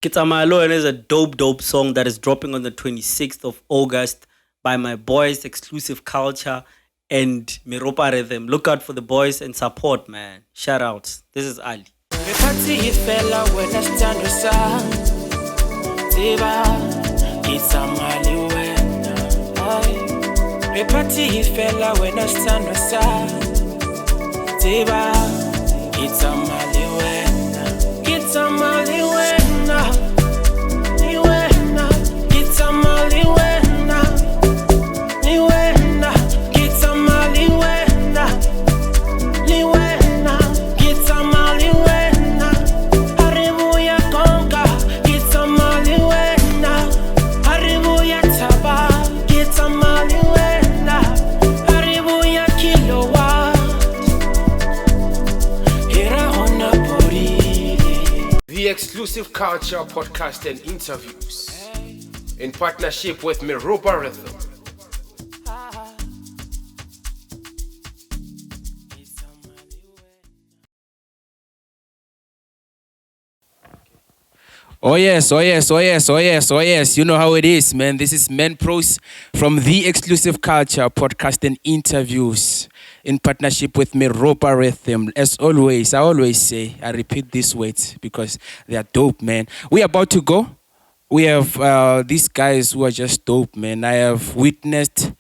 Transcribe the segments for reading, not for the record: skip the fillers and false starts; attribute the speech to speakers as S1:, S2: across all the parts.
S1: Kitsamalo is a dope song that is dropping on the 26th of August by my boys, Exclusive Culture and Miropa Rhythm. Look out for the boys and support, man. Shout outs. This is Ali.
S2: The Exclusive Culture podcast and interviews in partnership with Miropa Rhythm.
S3: Oh yes. You know how it is, man. This is Men Pros from the Exclusive Culture podcast and interviews in partnership with Miropa Rhythm. As always, I always say, I repeat these words because they are dope, man. We are about to go. We have these guys who are just dope, man. I have witnessed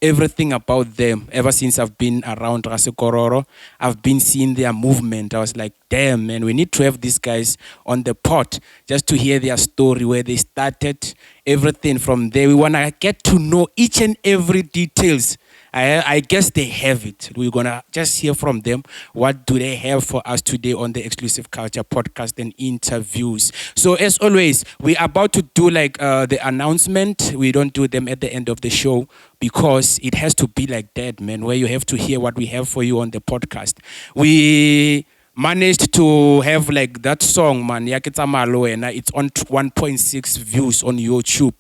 S3: everything about them ever since I've been around Rasekororo. I've been seeing their movement. I was like, damn, man, we need to have these guys on the pot just to hear their story, where they started, everything from there. We want to get to know each and every details. I guess they have it. We're going to just hear from them. What do they have for us today on the Exclusive Culture podcast and interviews? So as always, we're about to do like the announcement. We don't do them at the end of the show because it has to be like that, man, where you have to hear what we have for you on the podcast. We managed to have like that song, man, Yakitsamalo, and it's on 1.6 views on YouTube,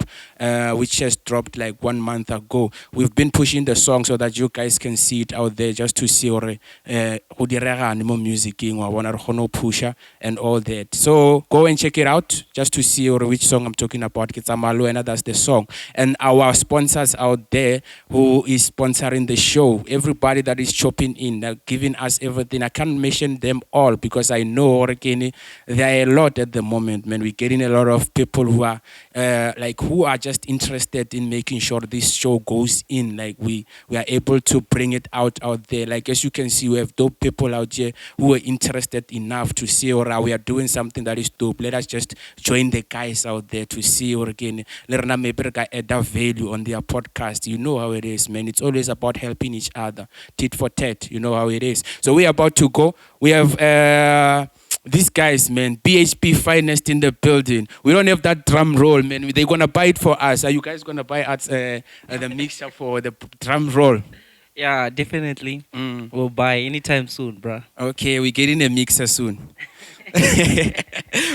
S3: which has dropped like 1 month ago. We've been pushing the song so that you guys can see it out there, just to see more music pusher and all that. So go and check it out just to see which song I'm talking about. Kitsamalo, and that's the song. And our sponsors out there who is sponsoring the show, everybody that is chopping in, giving us everything. I can't mention them all because I know there are a lot at the moment, man. We're getting a lot of people who are who are just interested in making sure this show goes in. Like we are able to bring it out there. Like as you can see, we have dope people out here who are interested enough to see or we are doing something that is dope. Let us just join the guys out there to see or again let us maybe add value on their podcast. You know how it is, man. It's always about helping each other, tit for tat. You know how it is. So we're about to go. We have these guys, man, Phb Finest in the building. We don't have that drum roll, man. They're going to buy it for us. Are you guys going to buy us the mixture for the drum roll?
S4: Yeah, definitely. We'll buy anytime soon, bro.
S3: Okay, we're getting a mixer soon.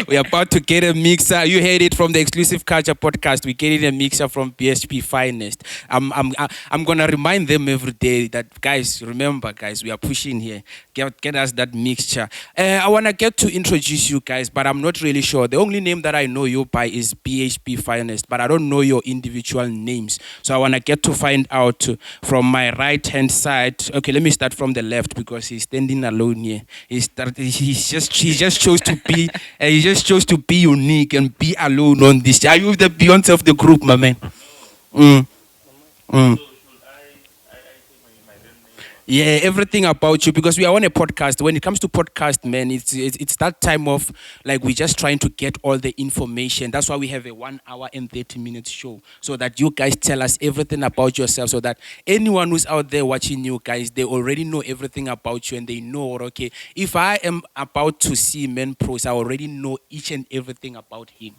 S3: We're about to get a mixer. You heard it from the Exclusive Culture podcast. We're getting a mixer from Phb Finest. I'm gonna remind them every day that, guys, remember, guys, we are pushing here. Get us that mixture. I wanna get to introduce you guys, but I'm not really sure. The only name that I know you by is Phb Finest, but I don't know your individual names. So I wanna get to find out from my right hand side. Okay, let me start from the left because he's standing alone here. He just chose to be he just chose to be unique and be alone on this. Are you the Beyonce of the group, my man? Yeah, everything about you, because we are on a podcast. When it comes to podcast, man, it's that time of like we're just trying to get all the information. That's why we have a 1 hour and 30 minutes show, so that you guys tell us everything about yourself, so that anyone who's out there watching you guys, they already know everything about you, and they know, okay, if I am about to see Men Pros, I already know each and everything about him.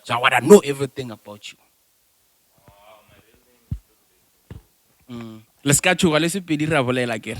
S3: So I want to know everything about you. Let's catch you. Let's pedi ra bolela ke.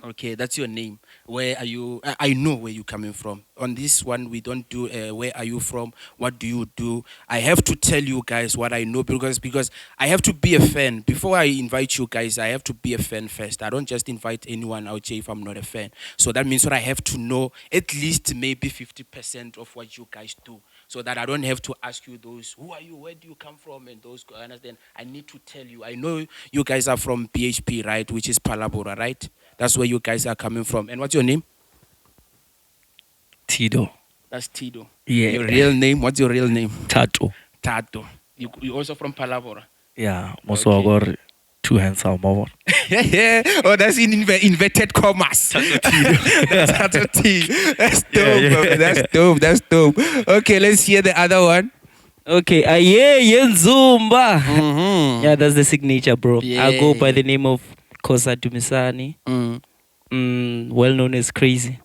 S3: Okay, that's your name. Where are you? I know where you're coming from. On this one, we don't do where are you from? What do you do? I have to tell you guys what I know because I have to be a fan. Before I invite you guys, I have to be a fan first. I don't just invite anyone out here if I'm not a fan. So that means that I have to know at least maybe 50% of what you guys do. So that I don't have to ask you those, who are you, where do you come from, and those, understand? I need to tell you. I know you guys are from PHP, right, which is Palabora, right? That's where you guys are coming from. And what's your name?
S4: Tido.
S3: That's Tido.
S4: Yeah.
S3: Your real name? What's your real name?
S4: Tato.
S3: Tato. You also from Palabora?
S4: Yeah. Also I got two hands out more.
S3: Yeah. Oh, that's in inverted commas. That's Tato T. That's dope.
S4: Yeah.
S3: That's dope. That's dope. Okay, let's hear the other one.
S4: Okay. Yeah, Yenzumba.
S3: Mm-hmm.
S4: Yeah, that's the signature, bro.
S3: Yeah.
S4: I go by the name of Kosa Dumisani. Well known as Crazy.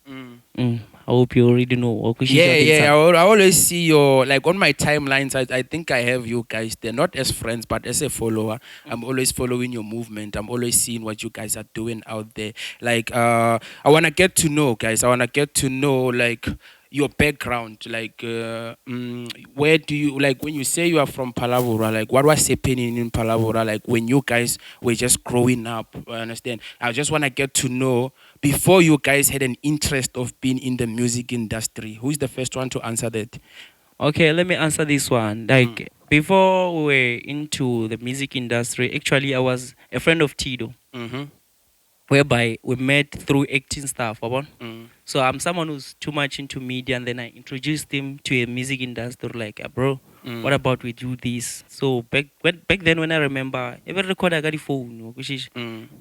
S4: I hope you already know.
S3: Yeah. I always see your, like on my timelines, I think I have you guys. They're not as friends, but as a follower. I'm always following your movement. I'm always seeing what you guys are doing out there. Like, I want to get to know, guys. I want to get to know, like, your background. Like, where do you, like, when you say you are from Palavura, like, what was happening in Palavura, like, when you guys were just growing up? I understand. I just want to get to know, before you guys had an interest of being in the music industry. Who's the first one to answer that?
S4: Okay, let me answer this one. Like, before we were into the music industry, actually, I was a friend of Tido, whereby we met through acting stuff. So I'm someone who's too much into media, and then I introduced him to a music industry. Like, bro, what about we do this? So back then, when I remember, every record I got the phone, which is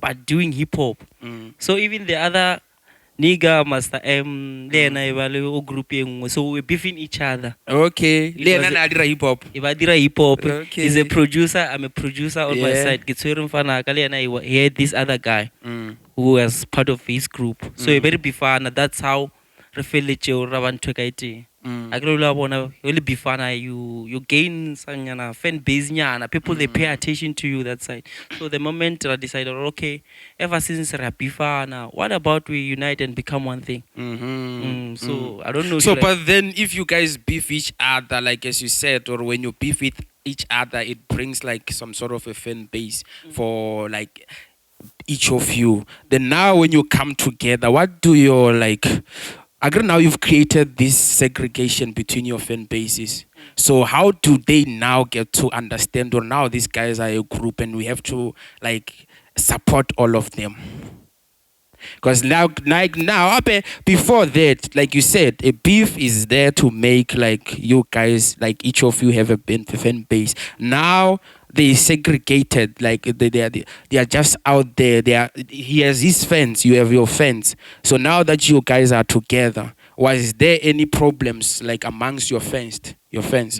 S4: but doing hip hop. So even the other nigga, Master M, group, so we beefing each other.
S3: Okay.
S4: Hip hop.
S3: Okay.
S4: He's a producer. I'm a producer on my side. He had this other guy who was part of his group. So he very bifana. That's how Refelice or Ravan took it. Really bifana. You gain some fan base. People they pay attention to you that side. So the moment I decided, okay, ever since Rapifana, what about we unite and become one thing? So I don't know.
S3: So, but then if you guys beef each other, like as you said, or when you beef with each other, it brings like some sort of a fan base for like each of you. Then now when you come together, what do your like? Agree, now you've created this segregation between your fan bases. So how do they now get to understand, or now these guys are a group and we have to like support all of them? Because now, before that, like you said, a beef is there to make like you guys, like each of you have a fan base. Now they segregated, like they are just out there. He has his fans, you have your fans. So now that you guys are together, was there any problems like amongst your fans?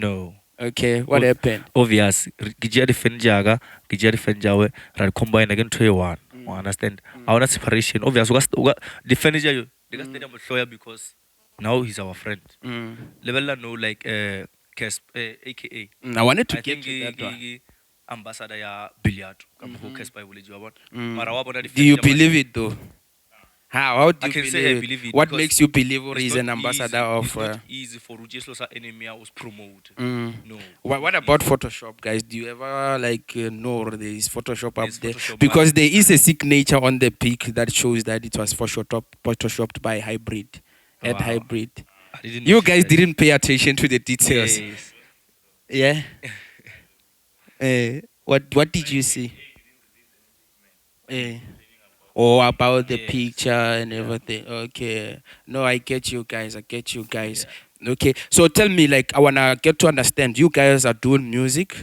S4: No.
S3: Okay, what happened?
S4: Obvious. Gijia defend jaga, gijia defend jawe, right combine again to one. Understand? Our separation. Obvious. Defend jayo. They got stadium with because now he's our friend. Level no like AKA.
S3: I wanted to
S4: I
S3: get
S4: think
S3: to that one.
S4: ambassador ya billiard.
S3: Do you believe it though? How do you
S4: I can
S3: believe
S4: say I
S3: it?
S4: believe it.
S3: What
S4: because
S3: makes you believe or
S4: it's
S3: is
S4: not
S3: an ambassador
S4: easy.
S3: of?
S4: It's not easy for Rujeslo's enemy was promote. No.
S3: What about Photoshop, guys? Do you ever like know there is Photoshop
S4: There's
S3: up there?
S4: Photoshop,
S3: Because there is a signature on the pic that shows that it was photoshopped by Hybrid. At
S4: Wow.
S3: Hybrid.
S4: I didn't
S3: You
S4: notice
S3: guys
S4: that.
S3: didn't pay attention to the details.
S4: Yes.
S3: Yeah. What did you see? Or about the picture and everything. Okay. No, I get you guys. Okay. So tell me, like, I wanna get to understand. You guys are doing music.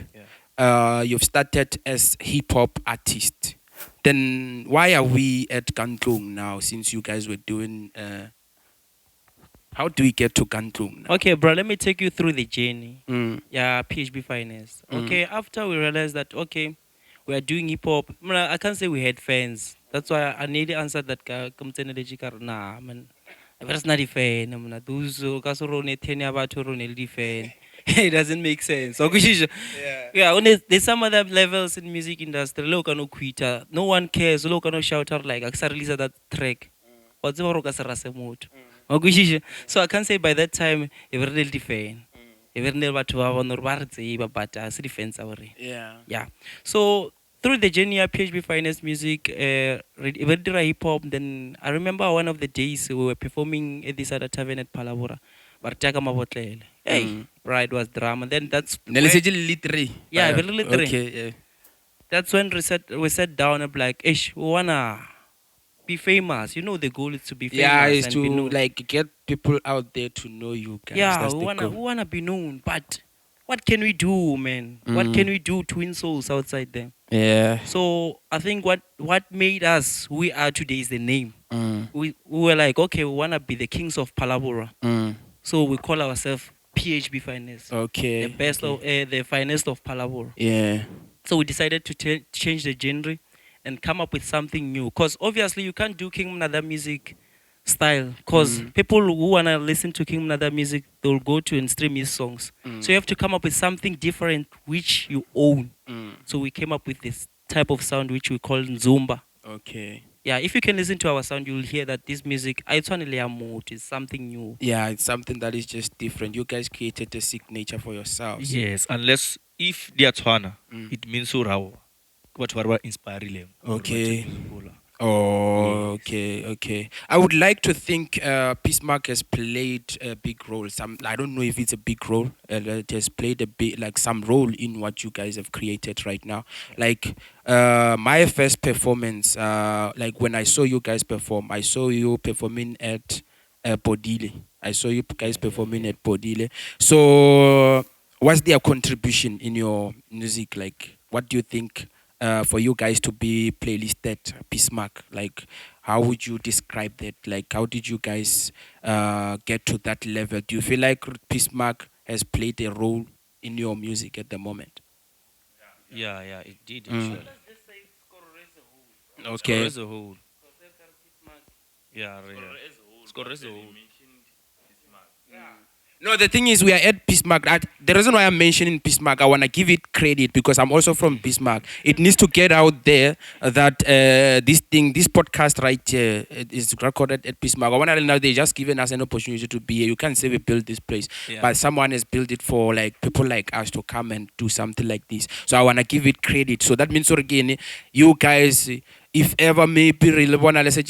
S3: You've started as hip hop artist. Then why are we at Gantung now? Since you guys were doing. How do we get to Gantung now?
S4: Okay, bro, let me take you through the journey. Yeah, Phb Finest.
S3: Mm.
S4: Okay, after we realized that, okay, we are doing hip hop, I can't say we had fans. That's why I nearly answered that guy. Nah, man. I was not a fan. Those Kasorone Tenya Batorone fan. it doesn't make sense. Yeah, when there's some other levels in music industry. Look, no quitter. No one cares. Look, no shout out like I release that track. What's the rock as a rasa mood? So I can't say by that time a very little fan. A very little what to have on the but city fans already. Yeah. So through the journey of PHB Finest music, hip hop. Then I remember one of the days we were performing at this other tavern at Palabora. Bartaka Mabotlele. Hey, right, was drama. Then that's yeah, very little.
S3: Okay, yeah.
S4: That's when we sat down and like, ish, we wanna be famous. You know, the goal is to be famous.
S3: Yeah, is
S4: and
S3: to
S4: be known.
S3: like get people out there to know you guys.
S4: Yeah,
S3: That's
S4: we
S3: the
S4: wanna
S3: goal.
S4: we wanna be known. But what can we do, man? What can we do to win souls outside them?
S3: Yeah.
S4: So I think what made us who we are today is the name.
S3: Mm.
S4: We were like, okay, we wanna be the kings of Palabora.
S3: Mm.
S4: So we call ourselves PHB Finest.
S3: Okay.
S4: The best of the finest of Palabora.
S3: Yeah.
S4: So we decided to change the genre and come up with something new. Because obviously you can't do King Monada music style. Because people who want to listen to King Monada music, they'll go to and stream his songs. So you have to come up with something different which you own. So we came up with this type of sound which we call Zumba.
S3: Okay.
S4: Yeah, if you can listen to our sound, you'll hear that this music, it's something new.
S3: Yeah, it's something that is just different. You guys created a signature for yourselves.
S5: Yes, unless if they are Tswana, it means so what were inspiring.
S3: Okay. Oh, okay. I would like to think Peace Mark has played a big role. I don't know if it's a big role. It has played a bit like some role in what you guys have created right now. Like my first performance, like when I saw you guys perform, I saw you performing at Bodile. I saw you guys performing at Bodile. So, what's their contribution in your music? Like, what do you think? For you guys to be playlisted Peace Mark, like how would you describe that? Like how did you guys get to that level? Do you feel like Peace Mark has played a role in your music at the moment?
S5: Yeah, it did. Actually.
S3: Okay.
S5: As a whole. Yeah. Score as a whole.
S3: No, the thing is, we are at Bismarck. The reason why I'm mentioning Bismarck, I want to give it credit because I'm also from Bismarck. It needs to get out there that this podcast right here is recorded at Bismarck. I want to know they're just giving us an opportunity to be here. You can't say we built this place, but someone has built it for like people like us to come and do something like this. So I want to give it credit. So that means, again, you guys, if ever maybe really wanna let's say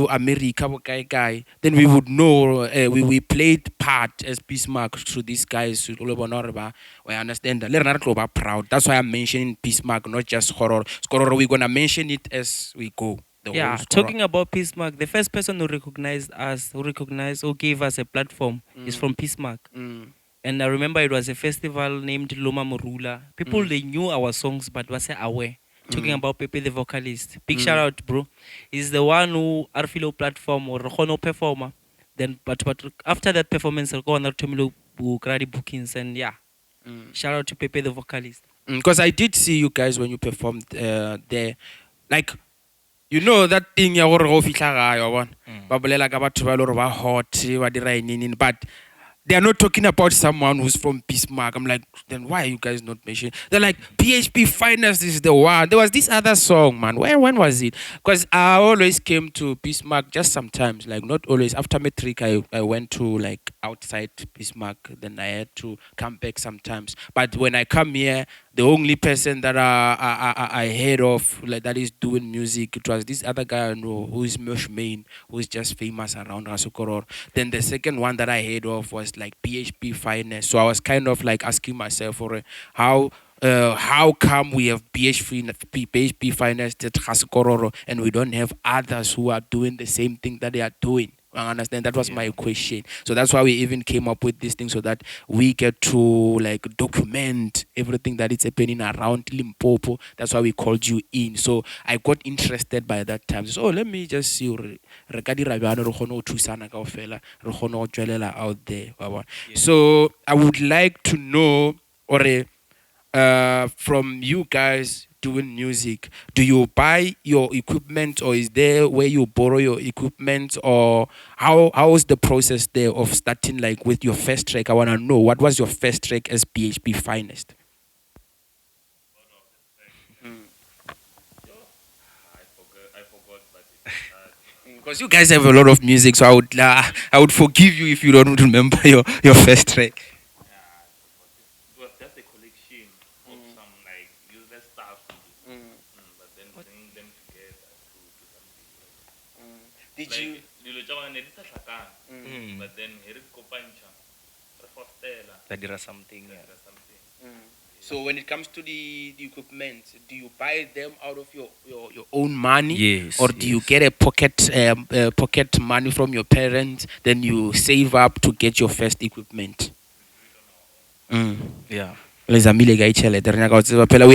S3: America guy, then we would know we played part as Bismarck to these guys. I understand that. We're proud. That's why I'm mentioning Bismarck, not just horror. Horror, we're gonna mention it as we go.
S4: Yeah, talking about Peace Mark, the first person who recognized us, who gave us a platform is from Peace Mark. And I remember it was a festival named Loma Morula. People, they knew our songs, but wasn't aware. Talking about Pepe the vocalist. Big shout out, bro. He's the one who Arfilo platform or Rohono performer. Then but after that performance, I'll go on to Grady bookings and shout out to Pepe the vocalist.
S3: Because I did see you guys when you performed there. Like, you know that thing ya gore go fitla ga one. Ba bolela ka batho ba le ba hot ba dira eng but they are not talking about someone who's from Bismarck. I'm like, then why are you guys not mentioning? They're like, Phb Finest is the one. There was this other song, man. When was it? Because I always came to Bismarck just sometimes, like not always. After matric, I went to like outside Bismarck. Then I had to come back sometimes. But when I come here, the only person that I heard of like that is doing music, it was this other guy I know who is Mosh Main, who is just famous around Rasukoror. Then the second one that I heard of was like Phb Finest. So I was kind of like asking myself for how come we have Phb Finest at Rasukororo and we don't have others who are doing the same thing that they are doing? I understand. That was my question. So that's why we even came up with this thing so that we get to like document everything that is happening around Limpopo. That's why we called you in. So I got interested by that time. So let me just see out there. So I would like to know from you guys, doing music, do you buy your equipment, or is there where you borrow your equipment, or how is the process there of starting like with your first track? I want to know, what was your first track as Phb Finest? Because you guys have a lot of music, so I would forgive you if you don't remember your first track.
S5: It was just a collection of some like useless stuff to do. But then bringing them together to do something.
S3: Did
S5: Like,
S3: you?
S5: dilo tsa bone di sa tlhakane. But then he re kopantsha re fostela ta dira something.
S3: So when it comes to the equipment, do you buy them out of your own money?
S5: Yes,
S3: Or do you get a pocket money from your parents, then you save up to get your first equipment?
S5: Yeah.
S3: We are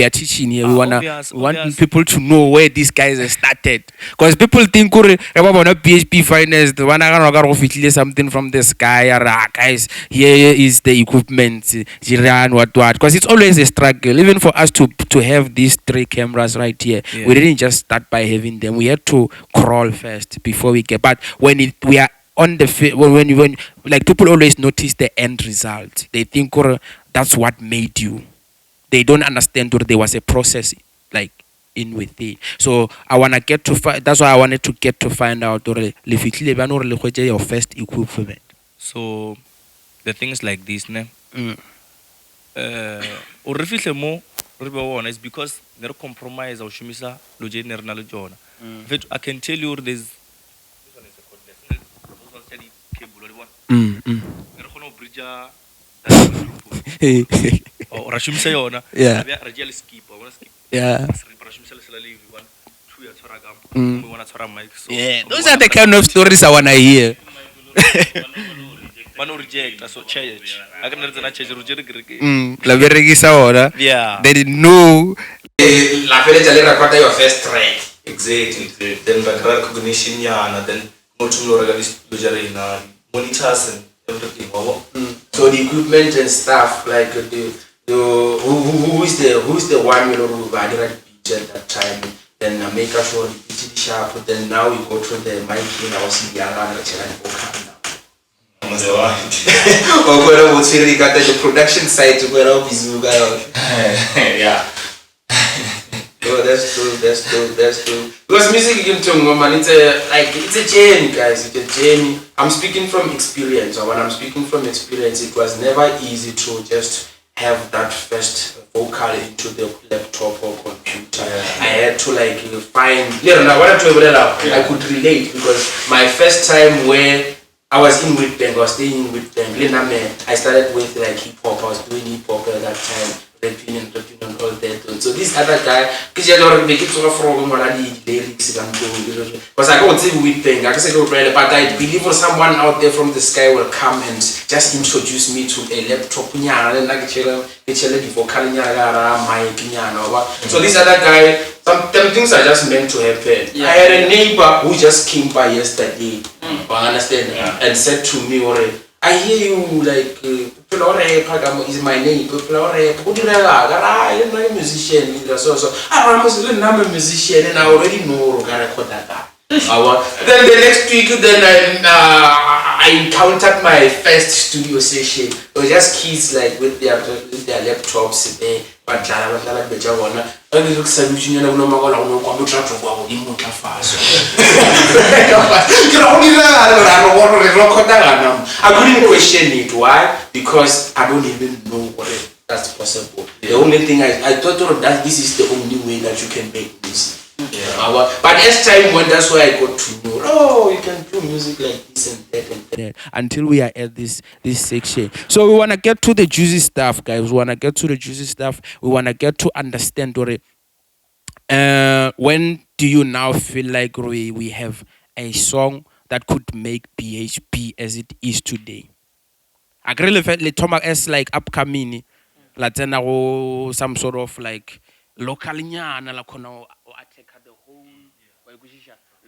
S3: teaching here. We want
S5: Obvious.
S3: people to know where these guys have started. Because people think PHP Finest, something from the sky. Guys, here is the equipment. What. Because it's always a struggle. Even for us to have these 3 cameras right here, we didn't just start by having them. We had to crawl first before we get. But when we are on the when like people always notice the end result. They think that's what made you. They don't understand that there was a process like in with it. So I wanna get to that's why I wanted to get to find out your first equipment.
S5: So the things like this, ne? O re fihle mo re be bona is because ne re compromise o shumisa lo je ne re na le jona. In fact, I can tell you there's this one is a cordless. This one is a cable re bona. Ne re khona o bridge o ra shumisa yona.
S3: Yeah.
S5: Re je le skip, o bona skip.
S3: Yeah.
S5: Ra shumisa le sela le 1 2 ya tshwara ka mo bona tshwara mic. So
S3: Those are the kind of stories I wanna hear.
S5: Mano reject so church. I can na church reject.
S3: La berekisa ona.
S5: Yeah.
S3: They didn't know.
S2: La feleja le record your first track.
S6: Exactly. Then background recognition and then multiple organizations monitors and everything.
S2: So the equipment and stuff, like who is the one who had the pitch at that time? Then make sure the pitch is sharp. Then now we go through the mic in our CDR and the production side where yeah. Oh, that's true. Because music it's a journey, guys. It's a journey. I'm speaking from experience. So when I'm speaking from experience, it was never easy to just have that first vocal into the laptop or computer. I had to find. I could relate because my first time where I was in Whitbank, I was staying in Whitbank. I started with hip hop. I was doing hip hop at that time. Rapping and all that. So this other guy, because you don't make it so from lyrics because I go to Whitbank, but I believe someone out there from the sky will come and just introduce me to a laptop. So this other guy, some things are just meant to happen. I had a neighbor who just came by yesterday, I understand, and said to me, I hear you is my name. I'm a musician. I'm a musician and I already know that. Then the next week, I encountered my first studio session. It was just kids with their laptops there. But I couldn't question it. Why? Because I don't even know what that's possible. The only thing I thought that this is the only way that you can make this. But as time went, that's why I got to know. You can do music like this and that and that.
S3: Until we are at this section. So we want to get to the juicy stuff, guys. We want to get to the juicy stuff. We want to get to understand when do you now feel like we have a song that could make PHP as it is today? I really felt Thomas as upcoming, some sort of local nyana the whole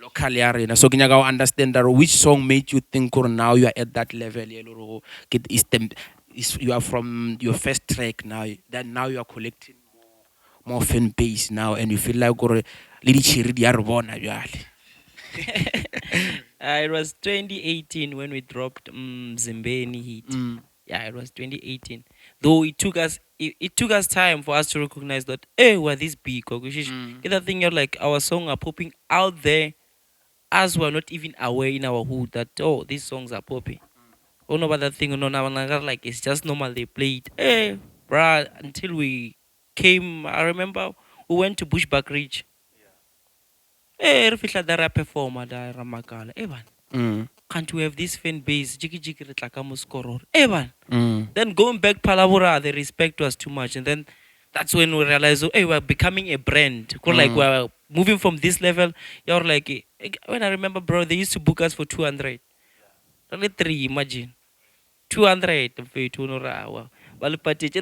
S3: local arena. So can you understand that which song made you think now you are at that level? You are from your first track now. That now you are collecting more fan base now, and you feel like gore le ditšhiri di a re bona bjale?
S4: It was 2018 when we dropped Zimbeni Heat. Yeah, it was 2018. Though it took us time for us to recognize that hey, we're this big. Get that thing, you're like our song are popping out there as we're not even aware in our hood that oh, these songs are popping. Oh no, but that thing no now like it's just normal they play it. Hey, bruh, until we came, I remember we went to Bushback Ridge. Hey, re fihla there performer da Ramakala. Hey man, can't we have this fan base? Jiki jiki re tla ka mo scoror. Hey man. Then going back Palabura, they respect us too much, and then that's when we realize, oh, hey, we're becoming a brand. Like we're moving from this level. You're like, when I remember, bro, they used to book us for 200. Only 3, imagine. 200 well, but it's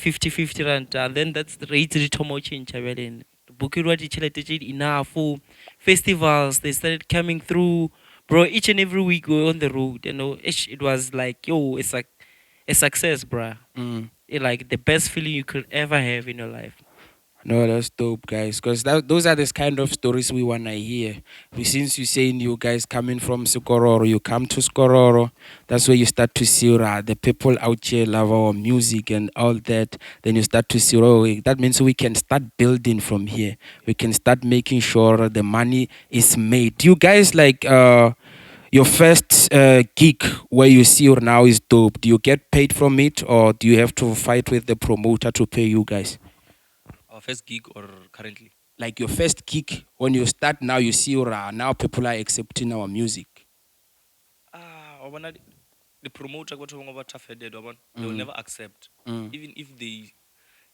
S4: 50 rand, and then that's the rate to change. Booking what enough festivals they started coming through, bro. Each and every week we were on the road, it was like yo, it's like a success, bro. Like the best feeling you could ever have in your life.
S3: No, that's dope, guys. Because those are the kind of stories we wanna hear. Since you saying you guys coming from Sokororo, you come to Skororo, that's where you start to see the people out here love our music and all that. Then you start to see, that means we can start building from here. We can start making sure the money is made. Do you guys like your first gig where you see now is dope? Do you get paid from it, or do you have to fight with the promoter to pay you guys?
S5: Our first gig or currently?
S3: Like your first gig, when you start now, you see now people are accepting our music.
S5: The promoter got about tough headed, they will never accept. Even if they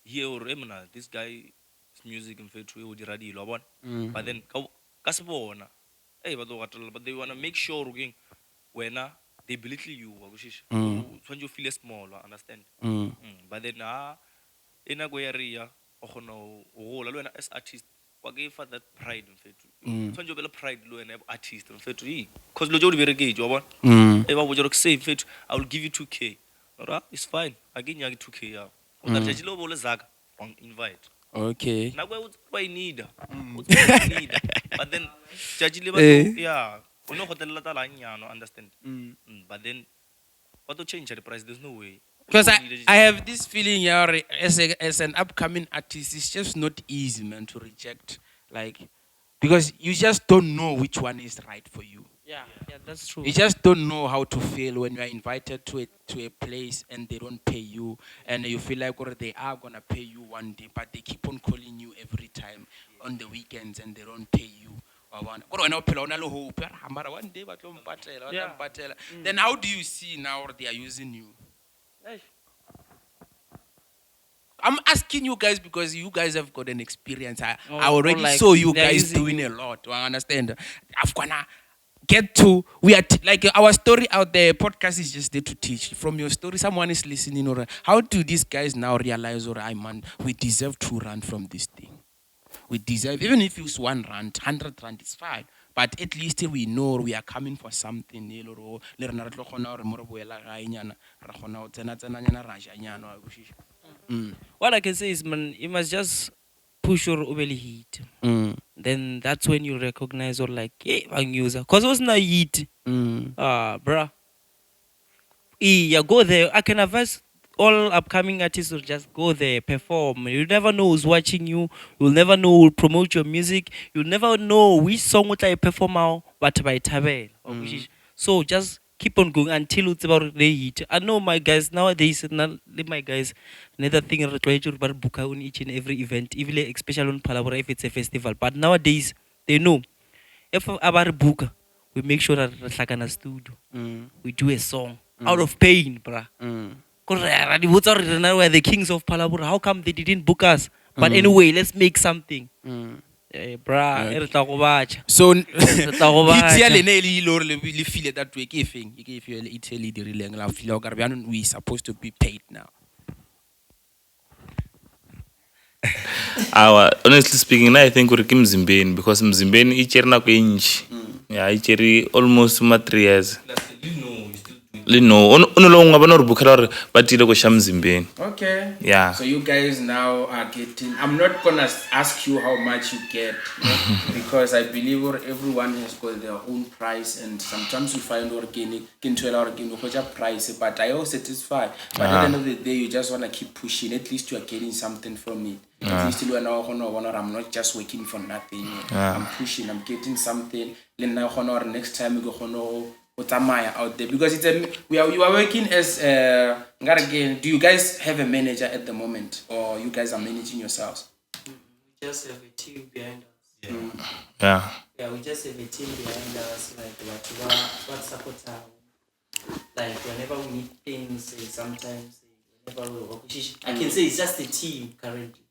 S5: hear or this guy's music in fact we ready, but then hey, but they wanna make sure when they belittle you, when you feel small, understand? But then in a area as artist, for that pride in fact. When you have pride and artist in fact, because lo very gauge, hey, what would you say? In fact, I will give you 2K. Alright, it's fine. Again, you get 2K. Yeah. Invite.
S3: Okay.
S5: Now what I need? What I need? But then, yeah, we know hotel no understand. But then, what to change the price? There's no way.
S3: Because I have this feeling, yeah, as an upcoming artist, it's just not easy, man, to reject. Like, because you just don't know which one is right for you.
S4: Yeah, that's true.
S3: You just don't know how to feel when you are invited to a place and they don't pay you, and you feel like they are gonna pay you one day, but they keep on calling you every time on the weekends and they don't pay you. Then how do you see now they are using you? I'm asking you guys because you guys have got an experience. I already saw you guys doing a lot. I understand. I'm gonna get to like our story out there. Podcast is just there to teach. From your story, someone is listening. Or how do these guys now realize? Or we deserve 2 rand from this thing. We deserve, even if it's 1 rand, 100 rand is fine. But at least we know we are coming for something.
S4: What I can say is, man, you must just push your overly heat. Then that's when you recognize or like, hey, I'm user. Cause it was not heat. Bruh. Yeah, go there. I can advise all upcoming artists to just go there, perform. You never know who's watching you. You'll never know who will promote your music. You'll never know which song would I perform out, but by Tabel. So just keep on going until it's about the hit. I know my guys nowadays, my guys, another thing I try to book on each and every event, even especially on Palabra if it's a festival. But nowadays, they know if about book, we make sure that like in a studio, we do a song out of pain, bruh. We're the kings of Palabra. How come they didn't book us? But anyway, let's make something. Bruh,
S3: so feel that way. If you Italy we supposed to be paid now.
S6: Honestly speaking, I think we're Mzimbeni because Mzimbeni icheri na kwenji. Yeah, icheri almost 3 years.
S5: You still doing
S6: no ono lo ngaba no rubukela re ba tile go sha mzimbeni.
S3: Okay.
S6: Yeah.
S3: So you guys now are getting. I'm not gonna ask you how much you get because I believe everyone has got their own price, and sometimes you find organic, price, but I also satisfy. But at the end of the day, you just wanna keep pushing. At least you are getting something from it. At least you are now I'm not just working for nothing. I'm pushing. I'm getting something. Then now next time we go out there because you are working as again. Do you guys have a manager at the moment, or you guys are managing yourselves?
S1: We just have a team behind us.
S6: Yeah,
S1: we just have a team behind us, like what support our, like whenever we need things, sometimes whenever I can say it's just a team currently.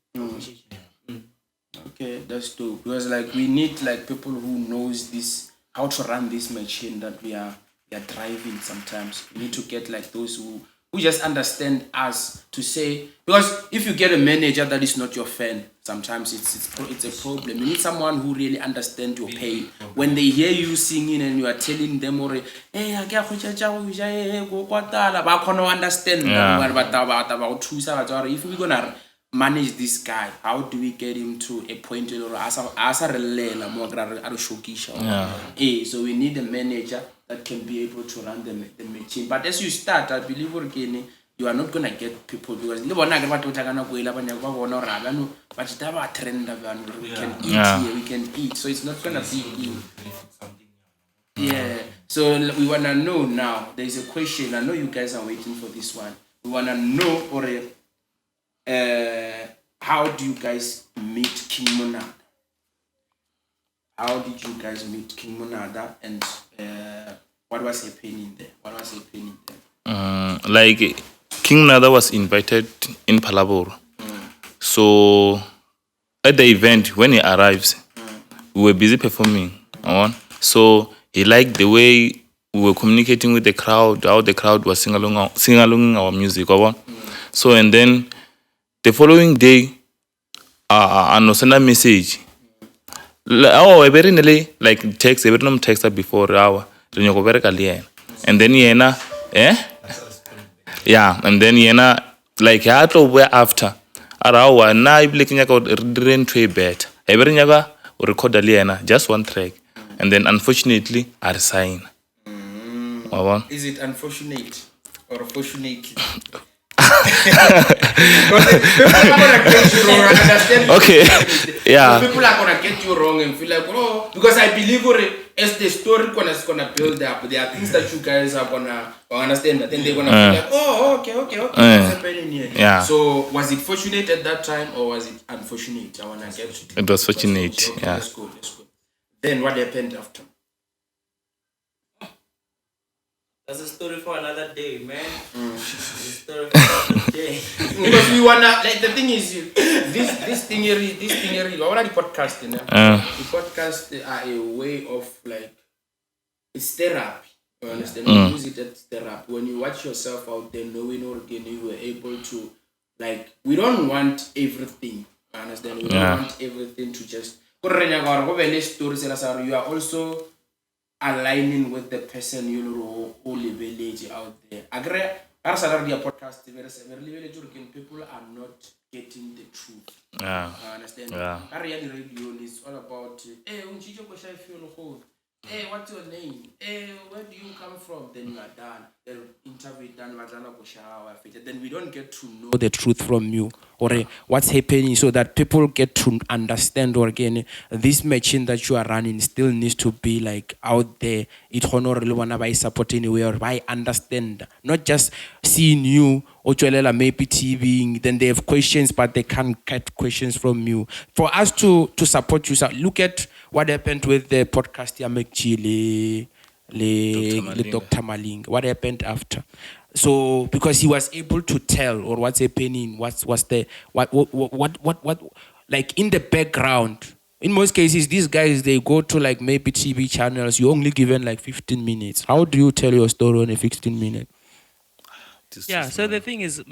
S3: Okay, that's dope. Because like we need like people who knows this, how to run this machine that we are driving. Sometimes we need to get like those who just understand us to say, because if you get a manager that is not your fan, sometimes it's a problem. You need someone who really understands your pain. When they hear you singing and you are telling them, or hey, I can't understand. If we're gonna manage this guy, how do we get him to a point where so we need a manager that can be able to run the machine. But as you start, I believe you are not gonna get people because we can eat here, we can eat, so it's not gonna be easy. Yeah. So we wanna know now. There is a question. I know you guys are waiting for this one. We wanna know how do you guys meet King Monada? How did you guys meet King Monada, and what was happening there?
S6: Like King Monada was invited in Palaboro. So at the event, when he arrives, we were busy performing. So he liked the way we were communicating with the crowd, how the crowd was singing along our music. So and then the following day, I send a message. I very nearly like text. I very text before hour. And then yeah, and then like after hour na I believe didn't try bet. I very never record just one track, and then unfortunately I resign.
S3: Is it unfortunate or fortunate?
S6: Okay. Yeah.
S3: People are gonna get you wrong and feel like, oh, because I believe as the story is gonna build up, there are things that you guys are gonna understand that, then they're gonna feel like, oh, okay, what's happening here?
S6: Yeah.
S3: So was it fortunate at that time or was it unfortunate? I wanna get to
S6: it was fortunate.
S3: Okay,
S6: yeah.
S3: Let's go. Then what happened after?
S1: That's a story for another day, man. A story for another day.
S3: Because we wanna, like, the thing is, this thing here, we already podcasting. The podcast are a way of like, it's therapy. You understand? We use it as therapy. When you watch yourself out there, knowing you were able to, like, we don't want everything. You understand? We don't want everything to just. You are also aligning with the person who live out there. Podcast, people are not getting the truth.
S6: Yeah.
S3: Understand?
S6: Yeah.
S3: Radio is all about hey, what's your name? Hey, where do you come from? Then you are done. The interview done. Then we don't get to know the truth from you or what's happening, so that people get to understand. Or again, this machine that you are running still needs to be like out there. It honor wanna by supporting way or by understand, not just seeing you or maybe TV. Then they have questions, but they can't get questions from you. For us to support you, so look at what happened with the podcast Yamekchi Dr. Maling. What happened after? So because he was able to tell or what's happening, what like in the background. In most cases, these guys, they go to like maybe TV channels. You only given like 15 minutes. How do you tell your story in a 15 minutes?
S4: Yeah, so the thing is,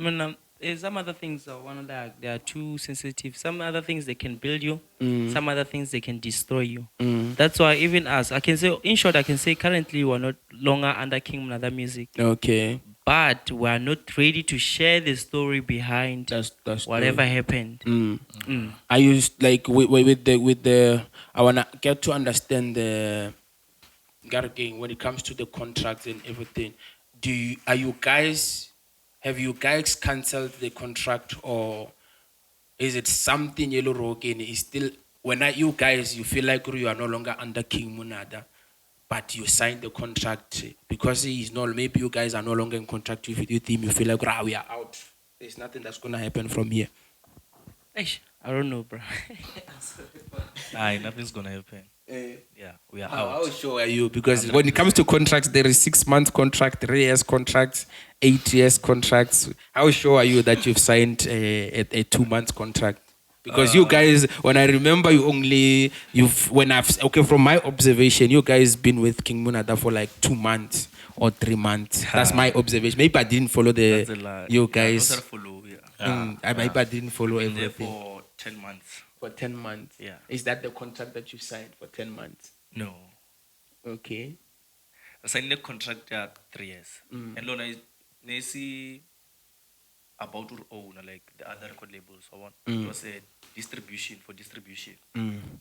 S4: some other things are one of that they are too sensitive. Some other things they can build you.
S3: Mm.
S4: Some other things they can destroy you.
S3: Mm.
S4: That's why even us, I can say, in short, I can say currently we're not longer under King Monada music,
S3: Okay.
S4: but we're not ready to share the story behind
S3: That's
S4: whatever
S3: true.
S4: happened.
S3: Mm. I used like with the I wanna get to understand the Gargang when it comes to the contracts and everything. Have you guys cancelled the contract, or is it something Yellow Rogan is still you guys you feel like you are no longer under King Monada, but you signed the contract because he's not, maybe you guys are no longer in contract with him, you feel like we are out. There's nothing that's gonna happen from here.
S4: Eish, I don't know, bro.
S5: Aye, nothing's gonna happen. Yeah, we are
S3: How
S5: out.
S3: sure are you? Because when it comes to contracts, there is 6 month contract, 3 years contracts, 8 years contracts. How sure are you that you've signed a 2 month contract? Because you guys, when I remember from my observation, you guys been with King Monada for like 2 months or 3 months. That's my observation. Maybe I didn't follow
S5: That's a lie.
S3: you
S5: Yeah,
S3: guys.
S5: not follow. Yeah.
S3: Maybe I didn't follow
S5: Been there
S3: everything.
S5: for 10 months.
S3: For 10 months.
S5: Yeah.
S3: Is that the contract that you signed for 10 months?
S5: No.
S3: Okay.
S5: I signed a contract at 3 years. And Lona is about to own like the other record labels. It was a distribution.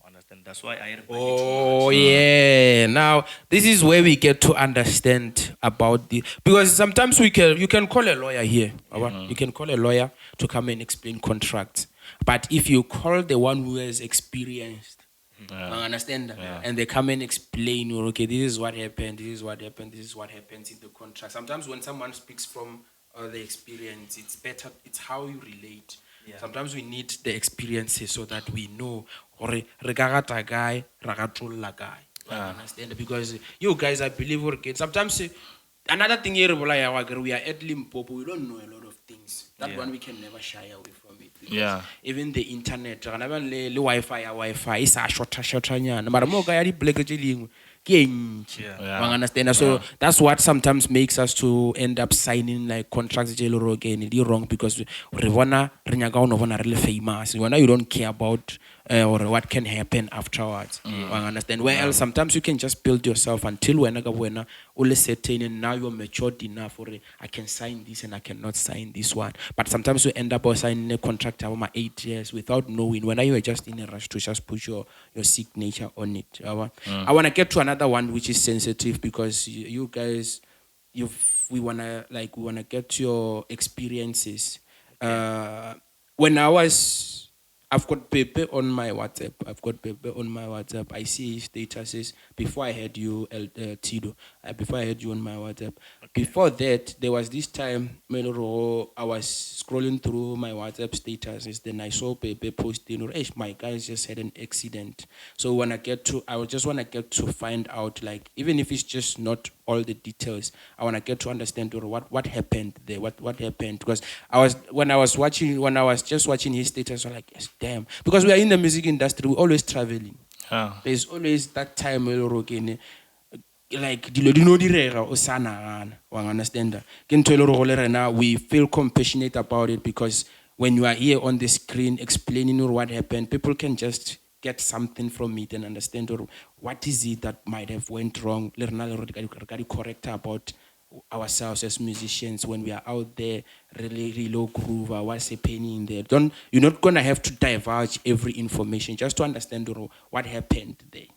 S5: Understand? That's why I
S3: Oh yeah. Now this is where we get to understand about because sometimes you can call a lawyer here. You can call a lawyer to come and explain contracts. But if you call the one who has experienced, understand, and they come and explain, okay, this is what happened, this is what happened, this is what happens in the contract. Sometimes when someone speaks from the experience, it's better. It's how you relate. Yeah. Sometimes we need the experiences so that we know or regata guy, ragatulla guy. Understand? Because you guys, I believe, sometimes another thing here, we are at Limpopo, we don't know a lot of things. That one we can never shy away from it.
S6: Yeah.
S3: Even the internet, Wi-Fi is a shorter nyana. But more guy black understand. So that's what sometimes makes us to end up signing like contracts again. It's wrong because we wanna really famous. You don't care about or what can happen afterwards. Understand? Where else sometimes you can just build yourself until when only certain and now you're matured enough or I can sign this and I cannot sign this one. But sometimes you end up signing a contract over 8 years without knowing when you are just in a rush to just put your signature on it. I wanna get to another one which is sensitive because you guys we wanna get your experiences. When I've got Pepe on my WhatsApp. I see his statuses before I had you, Tido. Before I had you on my WhatsApp. Okay. Before that, there was this time, I was scrolling through my WhatsApp statuses. Then I saw Pepe posting, my guys just had an accident. So I just want to get to find out, like, even if it's just not all the details, I want to get to understand what happened there, what happened. Because when I was just watching his status, I was like, yes, damn. Because we are in the music industry, we're always traveling. There's always that time like understand. We feel compassionate about it because when you are here on the screen explaining what happened, people can just get something from it and understand or what is it that might have went wrong. Correct about ourselves as musicians when we are out there really low groove or what's happening in there. You're not gonna have to divulge every information just to understand what happened there.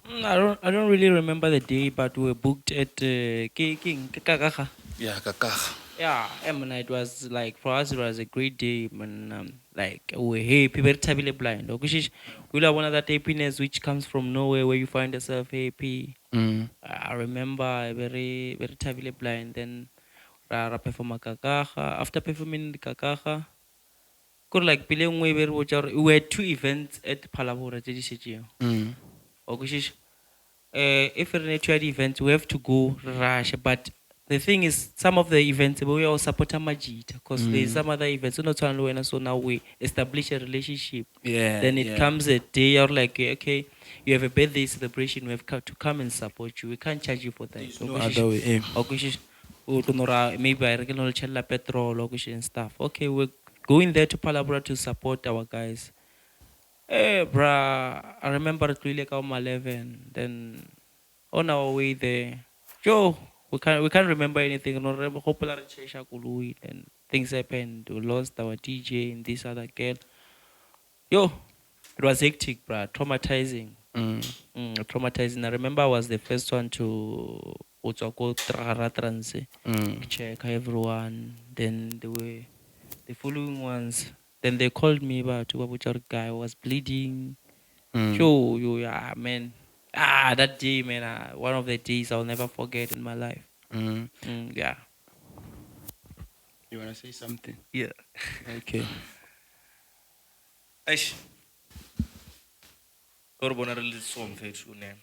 S4: I don't really remember the day, but we were booked at King Kakaha.
S6: Yeah, Kakaha.
S4: Yeah, man, it was like for us it was a great day, man. Like we happy, very tabile blind. We love one of that happiness which comes from nowhere where you find yourself happy. I remember very very tabile blind. Then I perform Kakaha. After performing the Kakaha, could like we were 2 events at Palabora. If we're at an event, we have to go rush. But the thing is, some of the events we all support Majita because there's some other events. So now we establish a relationship.
S3: Yeah.
S4: Then it comes a day you're like, okay, you have a birthday celebration, we have to come and support you. We can't charge you for that.
S3: There's no other way.
S4: Maybe I reckon petrol and stuff. Okay, we're going there to Palabra to support our guys. Hey, bruh, I remember it really like 11. Then on our way there, Joe, we can't remember anything. No, and things happened. We lost our DJ and this other girl. Yo, it was hectic, bruh. Traumatizing. Traumatizing. I remember I was the first one to check everyone. Then there were the following ones. Then they called me about to guy was bleeding. Yo, yeah, man. That day, man. One of the days I'll never forget in my life. Yeah.
S3: You wanna say something?
S4: Yeah.
S3: Okay.
S5: Eish. Orbona really so mfethu ne.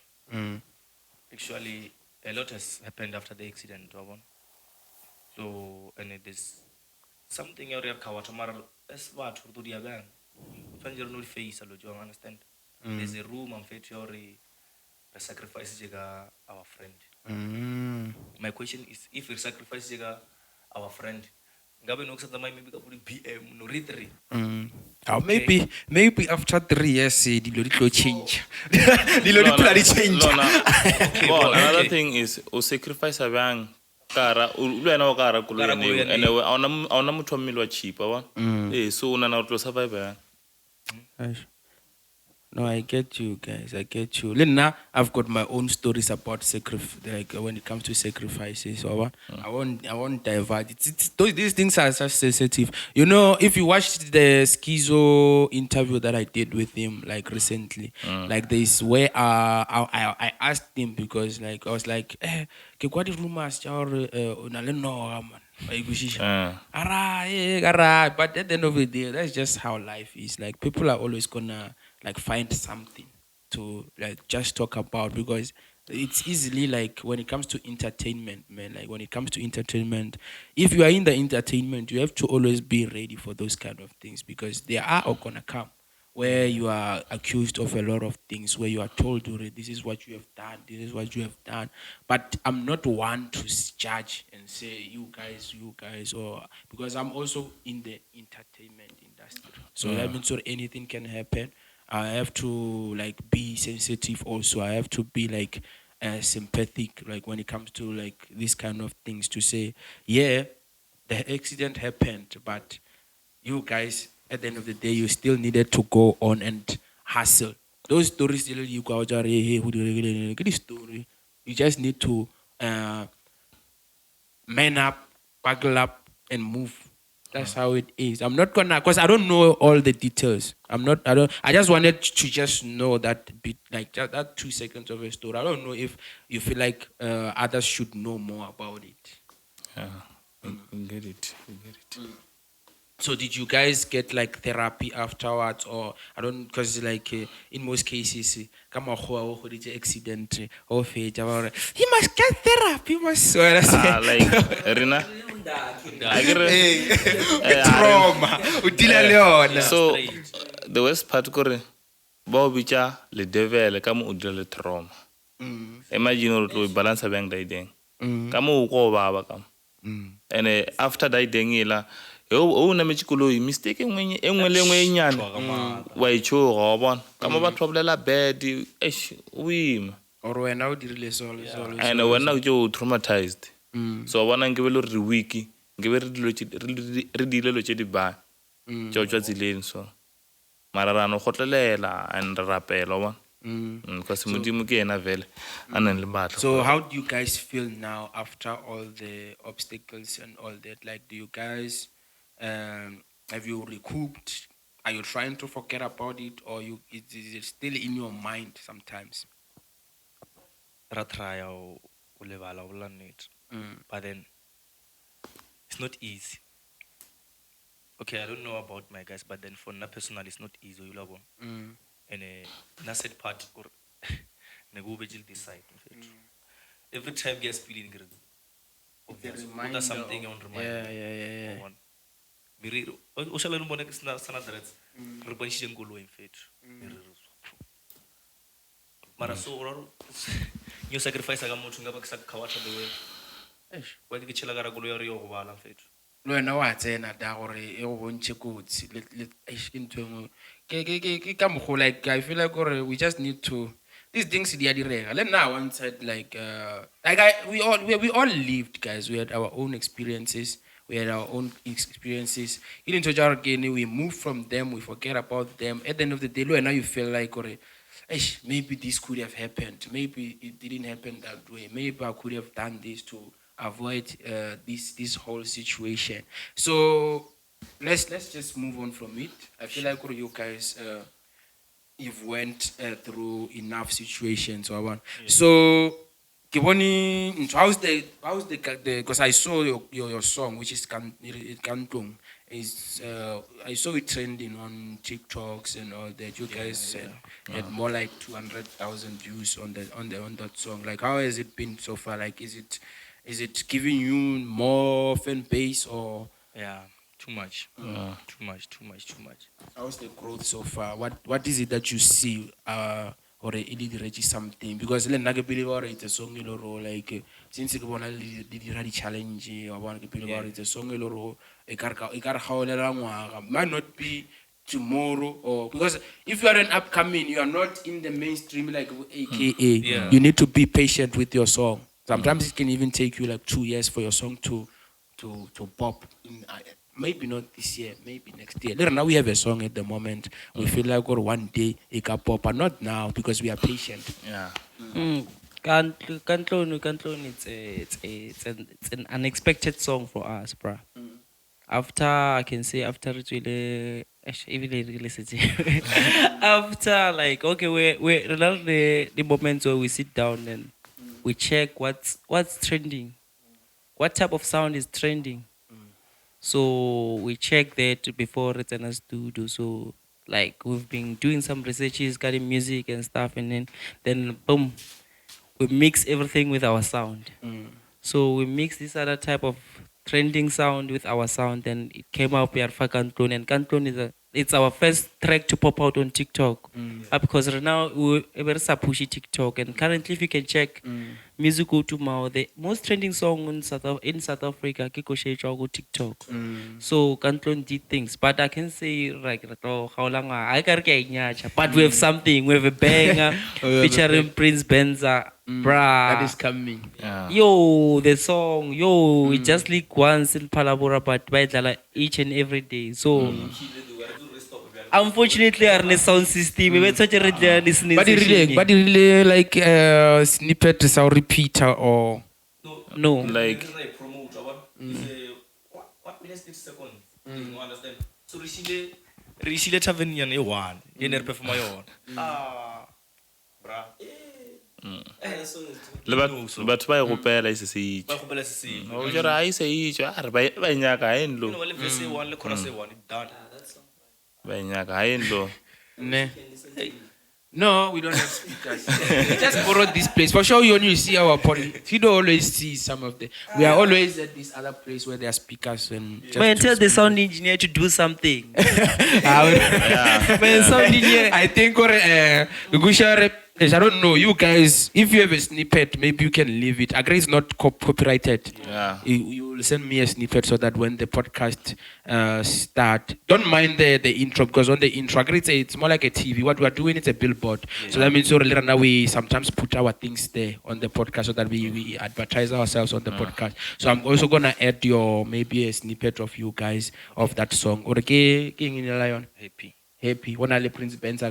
S5: Actually, a lot has happened after the accident, wabona. So, and it is something you have kawata mara es batho to dia gang. Fanjero no face alo jo understand. There's a room mfethu yori the sacrifice jega our friend. My question is if we sacrifice jega our friend ngabe nokusatsa mai maybe kapuri PM no retri.
S3: Maybe after 3 years, dilo di tlo change. Dilo di pula di change.
S6: Another thing is o sacrifice abang kara u lwena o kara kulweni and awuna muthu wa mmele wa cheap wa. So una na tlo survive.
S3: No, I get you guys. I get you. Lena, I've got my own stories about like when it comes to sacrifices. So I won't divert. These things are such sensitive. You know, if you watched the Schizo interview that I did with him like recently, like this where I asked him because like I was like, what is rumors? But at the end of the day, that's just how life is. Like people are always gonna like find something to like just talk about because it's easily like when it comes to entertainment, man. Like when it comes to entertainment, if you are in the entertainment, you have to always be ready for those kind of things because they are all gonna come where you are accused of a lot of things, where you are told, this is what you have done, this is what you have done. But I'm not one to judge and say, you guys, or because I'm also in the entertainment industry. So that means anything can happen. I have to like be sensitive also. I have to be like sympathetic, like when it comes to like these kind of things to say, yeah, the accident happened, but you guys, at the end of the day, you still needed to go on and hustle. Those stories, you go out, hey, who get the story? You just need to man up, buckle up, and move. That's how it is. I'm not gonna, cause I don't know all the details. I just wanted to just know that bit, like that 2 seconds of a story. I don't know if you feel like others should know more about it.
S6: Yeah, we get it.
S3: So did you guys get like therapy afterwards, or I don't? Because like in most cases, come on, accident or fate, he must get therapy. He must
S6: like Rina.
S3: Trauma.
S6: So the worst part kore ba bicha le devil ka mo udile le trauma. Imagine o tlo balance bang dai deng. Ka mo go baba ka. And after dai deng ila o na metsikolo mistake engwe le engwe nyana wa icho go bona. Ka mo ba trouble bad we
S3: or when I dirile
S6: and when now you traumatized. So bona nke be re wiki nke be re dile lo tse di ba tšo tsileng so mararano gotlelela and rapela wa because modimo ke ena vele a nang le batho.
S3: So how do you guys feel now after all the obstacles and all that? Like, do you guys have you recouped? Are you trying to forget about it, or is it still in your mind sometimes?
S5: Ra try o lebala o la net. But then it's not easy. Okay, I don't know about my guys, but then for me personally, it's not easy. You love and na set part or ne go be decide. Every time gets feeling good. Obviously, something on remind.
S3: Yeah.
S5: Miriro. O shall remember next na sana drets. Rebanshi ngolo in fet. mara so nyo sacrifice ka motho ngaba ke sa khawatha the way wa ke tshela ka ra kolo ya re yo go bala fethu
S3: le wena wa tsena da gore e go bontšhe kotsi ke ntho engwe ke ka mokgwa like I feel like gore we just need to these things di a direga le nna one side like we all lived guys, we had our own experiences, we had our own experiences in tja gore we move from them, we forget about them. At the end of the day le wena you feel like gore maybe this could have happened, maybe it didn't happen that way, maybe I could have done this to avoid this whole situation. So let's just move on from it. I feel like you guys you've went through enough situations. So how's the because I saw your song, which is Kantung, is I saw it trending on TikToks and all that. You guys had more like 200,000 views on that song. Like, how has it been so far? Like, is it giving you more fan base or?
S5: Yeah, too much. Too much.
S3: How's the growth so far? What is it that you see? Or it did reach something? Because le nna ke believe gore it's a song e le ro like since ke bona le dira di challenge wa bona ke believe gore it's a song e le ro e ka re gaolela ngwaga, might not be tomorrow, or because if you are an upcoming, you are not in the mainstream like AKA. You need to be patient with your song. Sometimes it can even take you like 2 years for your song to pop. Maybe not this year, maybe next year. Now we have a song at the moment. We feel like one day it can pop, but not now because we are patient.
S4: Yeah. Kantlon, it's an unexpected song for us, bruh. After it's really after like okay, we're the moments where we sit down and we check what's trending, what type of sound is trending. So we check that before returning studio. So like we've been doing some researches, getting music and stuff, and then boom, we mix everything with our sound. So we mix this other type of trending sound with our sound, and it came out with Kantlon, and Kantlon it's our first track to pop out on TikTok. Because right now we're pushing TikTok, and currently if you can check music go to Mao, the most trending song in South Africa go TikTok. So Kantlon did things, but I can say like how long I can't, but we have something, we have a banger featuring Prince Benza. Bruh,
S3: that is coming.
S4: Yo, the song, it just leaked once in Palabora, but by like each and every day. So unfortunately, our sound system, it's such a listening.
S3: But it really like snippet is our repeater or
S4: no.
S5: Like promote what minutes 6 seconds. You understand? So Rishile Tavinian a one. You never perform my own. Bruh.
S6: But ba go pela ise se itse o jara ai se itse a re ba nyaka enlo
S5: no le verse 1 le chorus 1 done
S6: ba nyaka enlo
S3: ne. No, we don't have speakers. We just borrowed this place. For sure, you see our podcast. You don't always see some of the. We are always at this other place where there are speakers and.
S4: Man, tell the sound engineer to do something.
S3: Man, sound engineer. I think I don't know, you guys, if you have a snippet, maybe you can leave it. I agree it's not copyrighted.
S6: Yeah.
S3: You will send me a snippet so that when the podcast start, don't mind the intro, because on the intro, I agree it's more like a TV. What we are doing is a billboard. Yeah. So that means later now we sometimes put our things there on the podcast so that we advertise ourselves on the podcast. So I'm also going to add maybe a snippet of you guys of that song. Okay, King in the Lion. Happy. Prince Benza.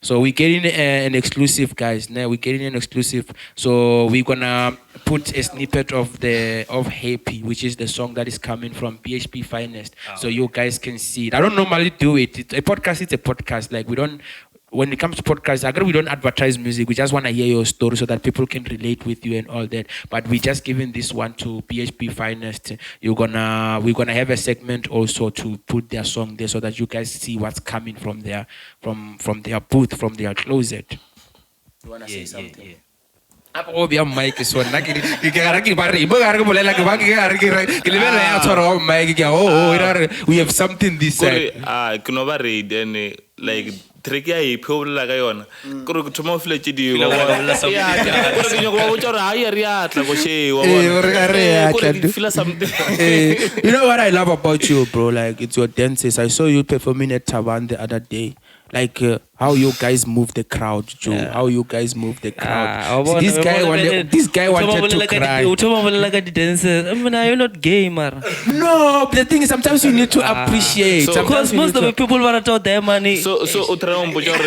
S3: So we're getting an exclusive, guys. Now we're getting an exclusive. So we're gonna put a snippet of Happy, which is the song that is coming from Phb Finest. So you guys can see it. I don't normally do it. It's a podcast. Like we don't. When it comes to podcasts, I agree we don't advertise music. We just want to hear your story so that people can relate with you and all that. But we just giving this one to Phb Finest. We're gonna have a segment also to put their song there so that you guys see what's coming from their booth, from their closet. You wanna say something? Yeah. Mic is one. We have something this side.
S6: Like track ya iphe o bolela ka yona kore ke thoma o file tse dingwe
S5: Feel like o bolela something.
S6: kore ke nyaka wa botsa gore ha ya re atla ko she wa
S3: gore ga re
S6: bona
S3: atla,
S6: kore ke feel something
S3: You know what I love about you, bro? Like, it's your dances. I saw you performing at Taban the other day. Like, how you guys move the crowd, Joe. How you guys move the crowd. See, this guy wanted to cry.
S4: You're not gay, man.
S3: No, the thing is, sometimes you need to appreciate.
S6: So-
S4: Because most of the people want to tell their money.
S6: so o tra o mbotsa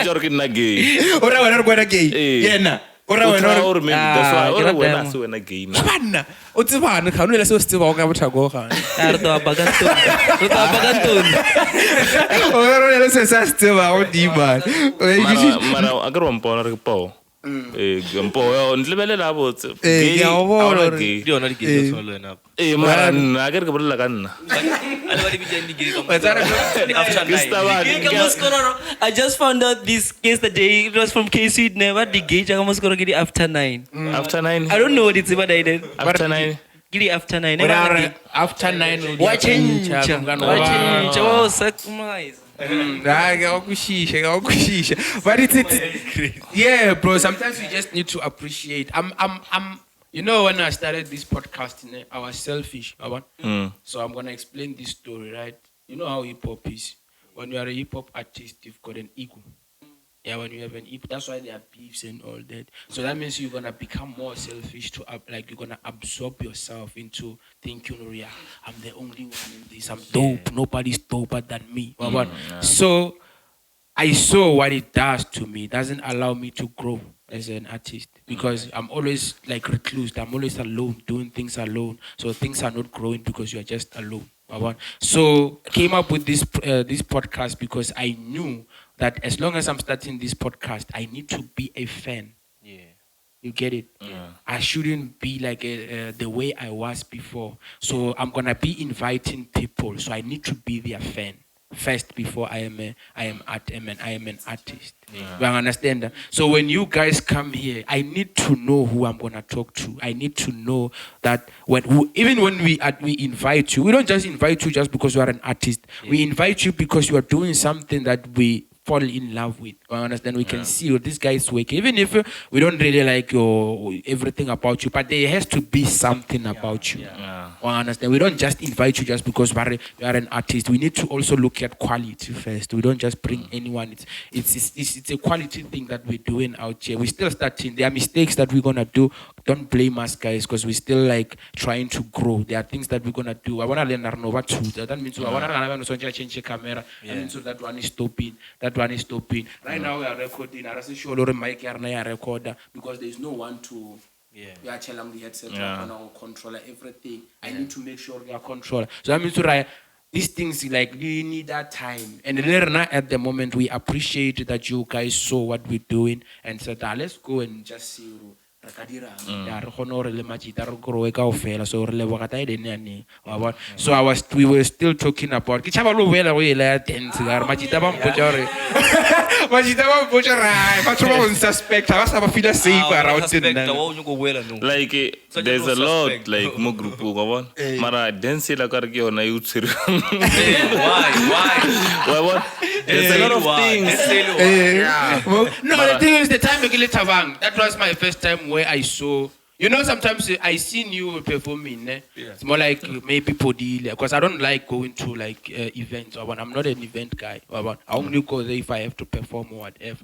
S6: gore ke nna gay
S3: Ora wena re kwena gay.
S6: Eh.
S3: Yena. Ora
S6: o
S3: wena
S6: tra
S3: re-
S6: gore maybe that's why
S4: Ah,
S6: ora
S4: ke
S6: wena
S4: rata
S6: se wena gay na
S3: Banna. O tsebana ga o le se o se tseba o ka bothako ga.
S4: Re tlo apaka ntoni.
S3: O le se sa se tseba o di man.
S6: mara a ke re wa mpona re ke pao mpo yo ntlebelela botse
S3: ke a o bona gore-
S6: gay
S5: Ke yona di gay tsa le wena.
S6: mara nna a ke re ke bolela ka nna
S5: Ale ba di bitsa di gay ka mo.
S4: After
S6: ke staba
S4: I just found out this yesterday. It was from KC. Never the gauge. I'm going to get after 9.
S6: after 9
S4: I don't know what it's about. I did.
S6: after 9
S4: Get it after 9.
S3: Ora after 9
S4: Watching. Oh, sacrifice.
S3: But it's yeah, bro. Sometimes you just need to appreciate. You know, when I started this podcasting, I was selfish. So I'm gonna explain this story, right? You know how hip hop is. When you are a hip hop artist, you've got an ego. Yeah, when you have an ego, that's why there are beefs and all that. So that means you're gonna become more selfish like you're gonna absorb yourself into thinking, oh yeah, I'm the only one in this. I'm dope. Nobody's doper than me. So I saw what it does to me. It doesn't allow me to grow as an artist because I'm always like recluse. I'm always alone, doing things alone. So things are not growing because you are just alone. So I came up with this podcast because I knew that as long as I'm starting this podcast, I need to be a fan.
S5: Yeah.
S3: You get it? I shouldn't be like the way I was before. So I'm gonna be inviting people. So I need to be their fan first before I am an artist. You understand that? So when you guys come here, I need to know who I'm gonna talk to. I need to know that even when we invite you, we don't just invite you just because you are an artist. We invite you because you are doing something that we fall in love with. You understand? We can see this guy is working. Even if we don't really like everything about you, but there has to be something about you. You understand? We don't just invite you just because you are an artist. We need to also look at quality first. We don't just bring anyone. It's a quality thing that we're doing out here. We're still starting. There are mistakes that we're gonna do. Don't blame us, guys, because we're still like trying to grow. There are things that we're gonna do. I wanna learn Arnova too. That means I wanna change the camera. That means that one is stopping. That one is stopping. Right now we are recording. I don't sure mic recorder because there is no one to. We are telling the headset on controller everything. I need to make sure we are controller. So that means these things like we need that time. And then at the moment we appreciate that you guys saw what we're doing and said, let's go and just see. So we were still talking about
S6: like there's a lot like mo group go bon mara dance la ka re ke yona e utsere why there's a lot of things
S3: No, the thing is the time that was my first time where I saw. You know, sometimes I seen you performing. It's more like maybe Podile, because I don't like going to like events. I'm not an event guy. I only go there if I have to perform or whatever.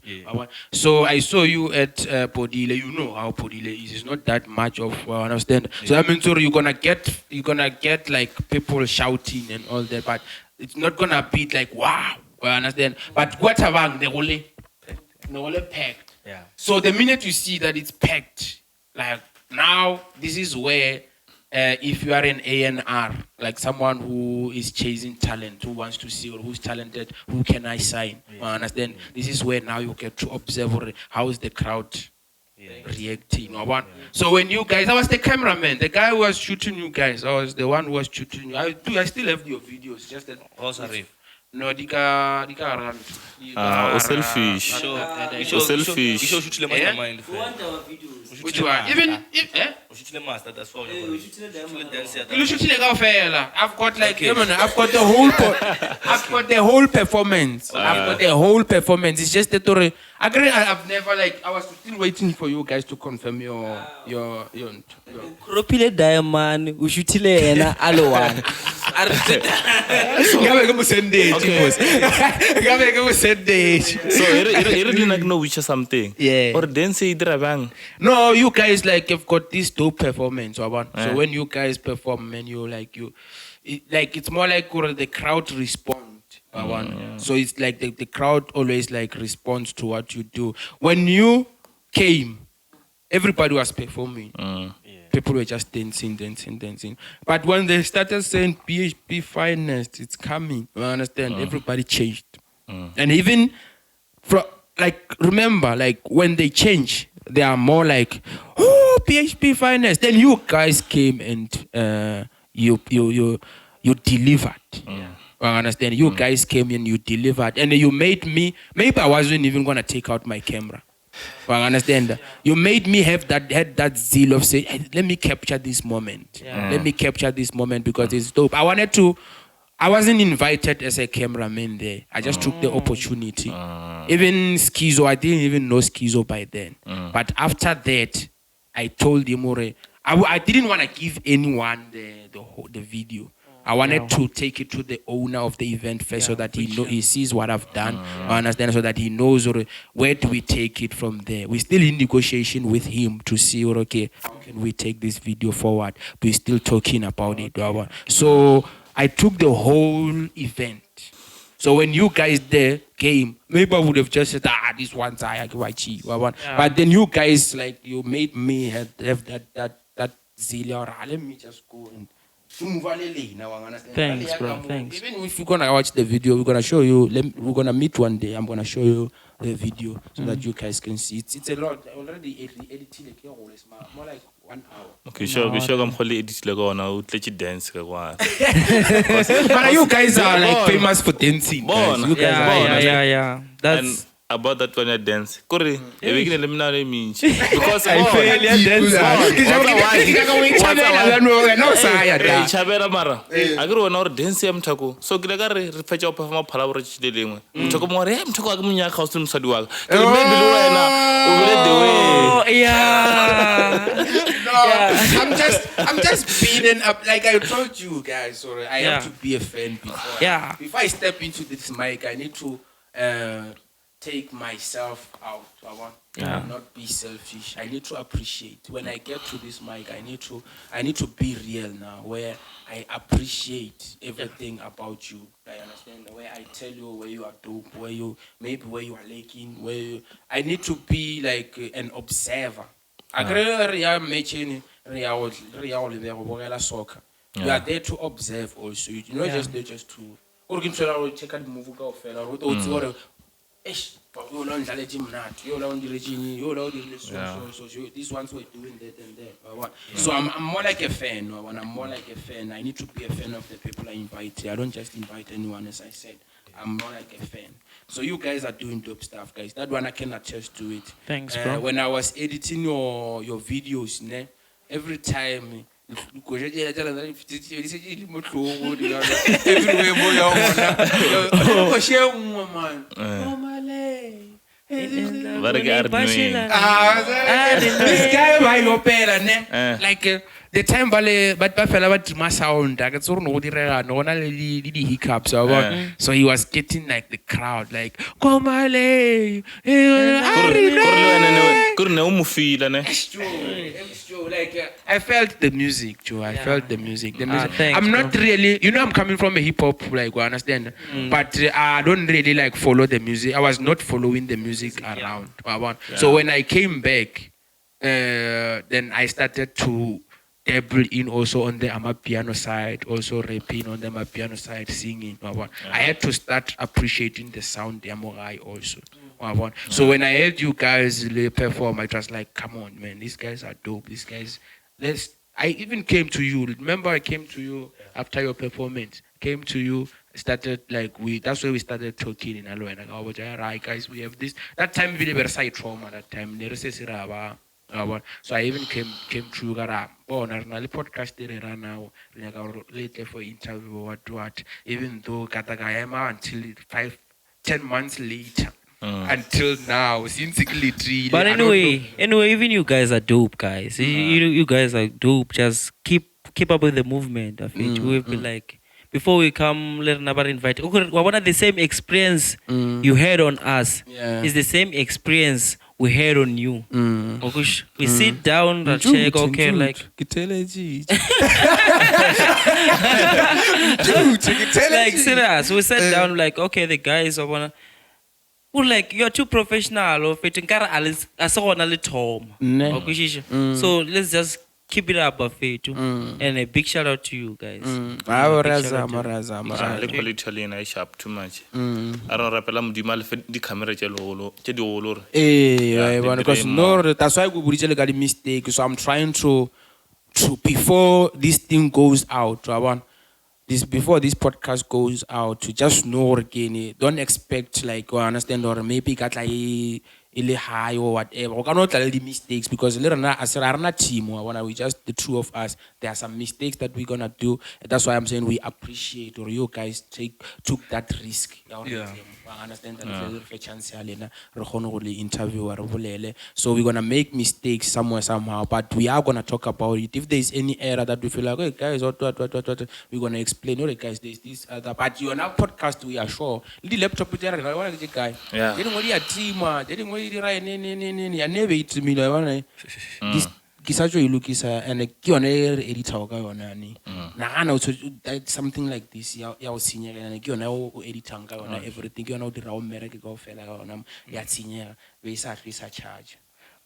S3: So I saw you at Podile. You know how Podile is. It's not that much of understand. So I mean, so you're gonna get like people shouting and all that, but it's not gonna be like wow. I understand. But what about the whole packed?
S5: Yeah.
S3: So the minute you see that it's packed, like now this is where if you are an A&R, like someone who is chasing talent, who wants to see or who's talented, who can I sign? Understand? This is where now you get to observe how is the crowd reacting. So when you guys, I was the cameraman, the guy who was shooting you guys, I was the one who was shooting you. I still have your videos, just that. No, dika run.
S6: selfish.
S5: You show shoot le mastermind.
S3: Which one? Even if
S5: Ushutile master, that's all. Ushutile dance.
S3: I've got like I've got the whole I've got the whole performance. I've got the whole performance. It's just the story. I've never like I was still waiting for you guys to confirm your
S1: Kropile diamond, ushutile ena alowan.
S3: Gabe go send it. Gabe go send it.
S6: So you really like know which or something.
S3: Yeah.
S6: Or dance idra bang.
S3: No, you guys like have got this dope performance, so when you guys perform, man, it's more like the crowd respond. So it's like the crowd always like responds to what you do. When you came, everybody was performing. People were just dancing. But when they started saying Phb Finest, it's coming. You understand? Everybody changed. And even remember, like when they change, they are more like, oh, Phb Finest. Then you guys came and you delivered. I understand. You guys came and you delivered, and you made me. Maybe I wasn't even gonna take out my camera. I understand. You made me had that zeal of saying, hey, let me capture this moment. Let me capture this moment because it's dope. I wasn't invited as a cameraman there. I just took the opportunity. Even Schizo, I didn't even know Schizo by then. But after that, I told him, I didn't want to give anyone the video. I wanted to take it to the owner of the event first so that he sees what I've done. I understand, so that he knows where do we take it from there. We're still in negotiation with him to see, how can we take this video forward? We're still talking about it. So I took the whole event. So when you guys there came, maybe I would have just said, this one's but then you guys, like, you made me have that zeal. Let me just go and
S4: Thanks, bro. Thanks.
S3: Even if you're gonna watch the video, we're gonna show you. We're gonna meet one day. I'm gonna show you the video so that you guys can see. It's a lot. Already edited. More like 1 hour.
S6: Okay, sure. We show them holy edit like on now. Let you dance.
S3: But you guys are like famous for dancing. Guys. You guys
S4: Yeah. That's.
S6: And about that when I dance, Corey, we can eliminate me because
S3: I fail
S6: Chabera Mara. I grew an hour dance Mtako. So Gregari fetch up of my palaver chilling. Mtoko more Mtoko Munya costume Saduag.
S3: I'm just beating up like I told you guys. Sorry, I have to be a fan before. Before I step into this mic, I need to take myself out. I want not be selfish. I need to appreciate. When I get to this mic, I need to be real now, where I appreciate everything about you. I understand where I tell you where you are dope, where you are lacking, I need to be like an observer. Soccer. You are there to observe also. You're not just there just to check out the movie. These ones were doing that and that. So I'm more like a fan. I'm more like a fan. I need to be a fan of the people I invite. I don't just invite anyone, as I said. I'm more like a fan. So you guys are doing dope stuff, guys. That one I can attest to it.
S4: Thanks, bro.
S3: When I was editing your videos, every time this guy by opera like the time but fella but my sound I get no hiccups so he was getting like the crowd like Komale like I felt the music, Joe. I felt the music.
S4: Thanks,
S3: I'm not really, I'm coming from a hip hop, like, you understand? But I don't really like follow the music. I was not following the music around. So when I came back, then I started to dabble in also on the Amapiano side, also rapping on the Amapiano side, singing. I had to start appreciating the sound Yamorai also. So when I heard you guys perform, I was like, come on, man, these guys are dope. These guys, I even came to you. Remember, I came to you after your performance. Came to you, started that's where we started talking in Alo. And I go, right, guys, we have this. That time we were side trauma. That time, So I even came through gara bona rena le podcast e re ra now re nyaka gore le tle for interview what even though kata ka ema until 5-10 months later until now since it
S4: But anyway, even you guys are dope, guys. You guys are dope. Just keep up with the movement of it. We've been like, before we come, let another invite. Okay, one of the same experience you had on us is the same experience we had on you. Okay, we sit down and check. Okay, like like serious. We sat down like, okay, the guys are wanna. We're like, you're too professional of it. I saw on a little so let's just keep it up of it. And a big shout out to you guys.
S6: Le quality ena e sharp too much. A re rapela modimo le fe di camera tse digolo re.
S3: Because no, that's why we would like a mistake. So I'm trying to before this thing goes out, before this podcast goes out, to just know again, don't expect like or understand or maybe got like a high or whatever. We cannot tell the mistakes because a team. We just the two of us. There are some mistakes that we're gonna do. That's why I'm saying we appreciate or you guys took that risk. I understand that for chance interview. So we're gonna make mistakes somewhere somehow, but we are gonna talk about it. If there's any error that we feel like, hey guys, what, we're gonna explain. Okay, guys, there's this other. But you're now podcast. We are sure. The laptop guy.
S6: Yeah.
S3: Didn't I never eat me. This kisacho ilukisa and kione editor ka yona ni na ana that's something like this ya o sinya and kiona o editor ka yona everything kiona o dira o mereke ka ofela ka yona ya tsinya be sa charge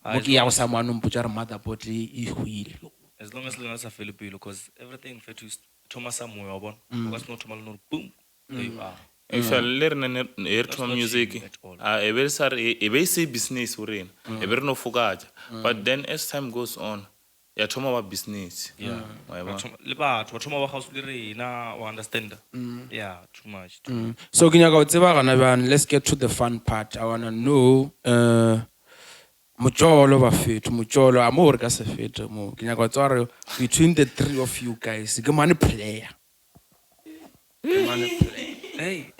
S3: boki ya o samano mputsa re motherboard e huile
S5: as long as le nasa Philippine because everything fit to Thomas Samuel wa bona because no Thomas no boom there you are.
S6: If I learn air to music, a very sorry, a basic business we're in, a very no forgot. But then as time goes on, you're talking about business.
S5: Yeah. Libat, what tomorrow house na understand. Yeah, too much.
S3: So let's get to the fun part. I wanna know Mujolo of it, Mujolo, Amor Gasafit, between the three of you guys, come on player.
S4: Hey.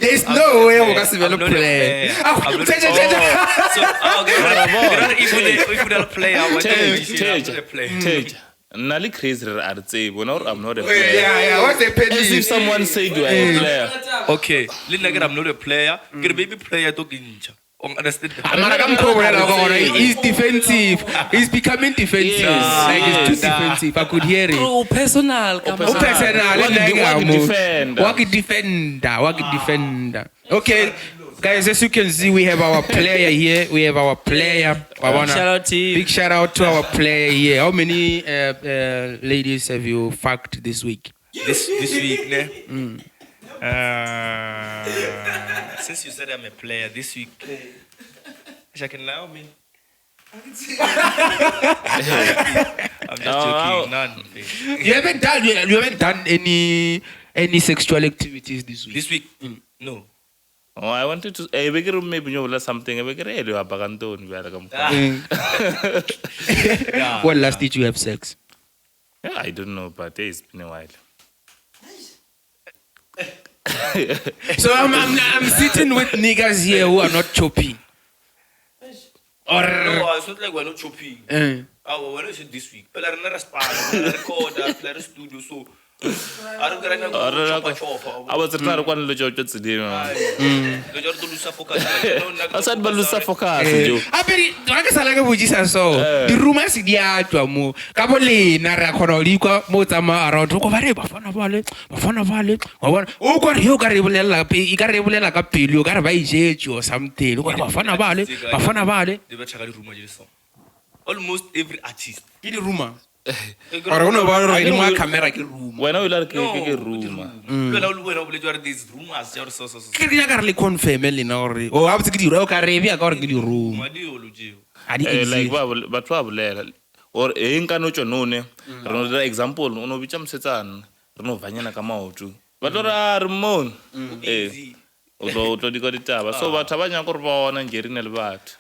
S3: There's no way I'm going to play.
S6: Nali crazy at say when I'm not a player.
S3: Yeah, what's the penny?
S6: As if someone said you are a player.
S5: Okay, I'm not a player. Get a baby player to Gincha. Understand?
S3: He's defensive. He's becoming defensive. Like he's too defensive. I could hear it.
S4: Personal.
S3: Walk defender. Okay. Guys, as you can see, we have our player here. We have our player. Big shout out to our player here. How many ladies have you fucked this week?
S5: This week, ne? Since you said I'm a player this week, I can allow me. I'm just joking. None.
S3: You haven't done any sexual activities this week.
S5: This week, no.
S6: Oh, I wanted to. Maybe you will something.
S3: When last did you have sex?
S6: Yeah, I don't know, but it's been a while.
S3: So I'm sitting with niggas here who are not chopping. Or
S5: no, it's not like we're not chopping. We're not this week. But I'm not a spa. I'm not a record. I'm not a studio. So I don't get any
S6: I was trying to go to the church today. I said, but Lusa focus.
S3: I bet so the rumors in the atomo. Kabole, Nara Konoliko, Motama around Tokore, Bafana Valley. Oh, got you got like a pill, you got to buy jet or something. Bafana Valley.
S5: They were almost every artist.
S3: In the rumor. Or no about camera room.
S6: When I will like a room.
S5: When these rumors,
S3: Kirgarly confirm Elinori. Oh, I was getting rock Arabia or give you room.
S6: Like, but probably. Or Inkanocho None, another example, no which I'm set on, no Vanyana come out too. But there are moon. o tlo di ka ditaba so batho ba nyaka gore ba bona nge re ne le batho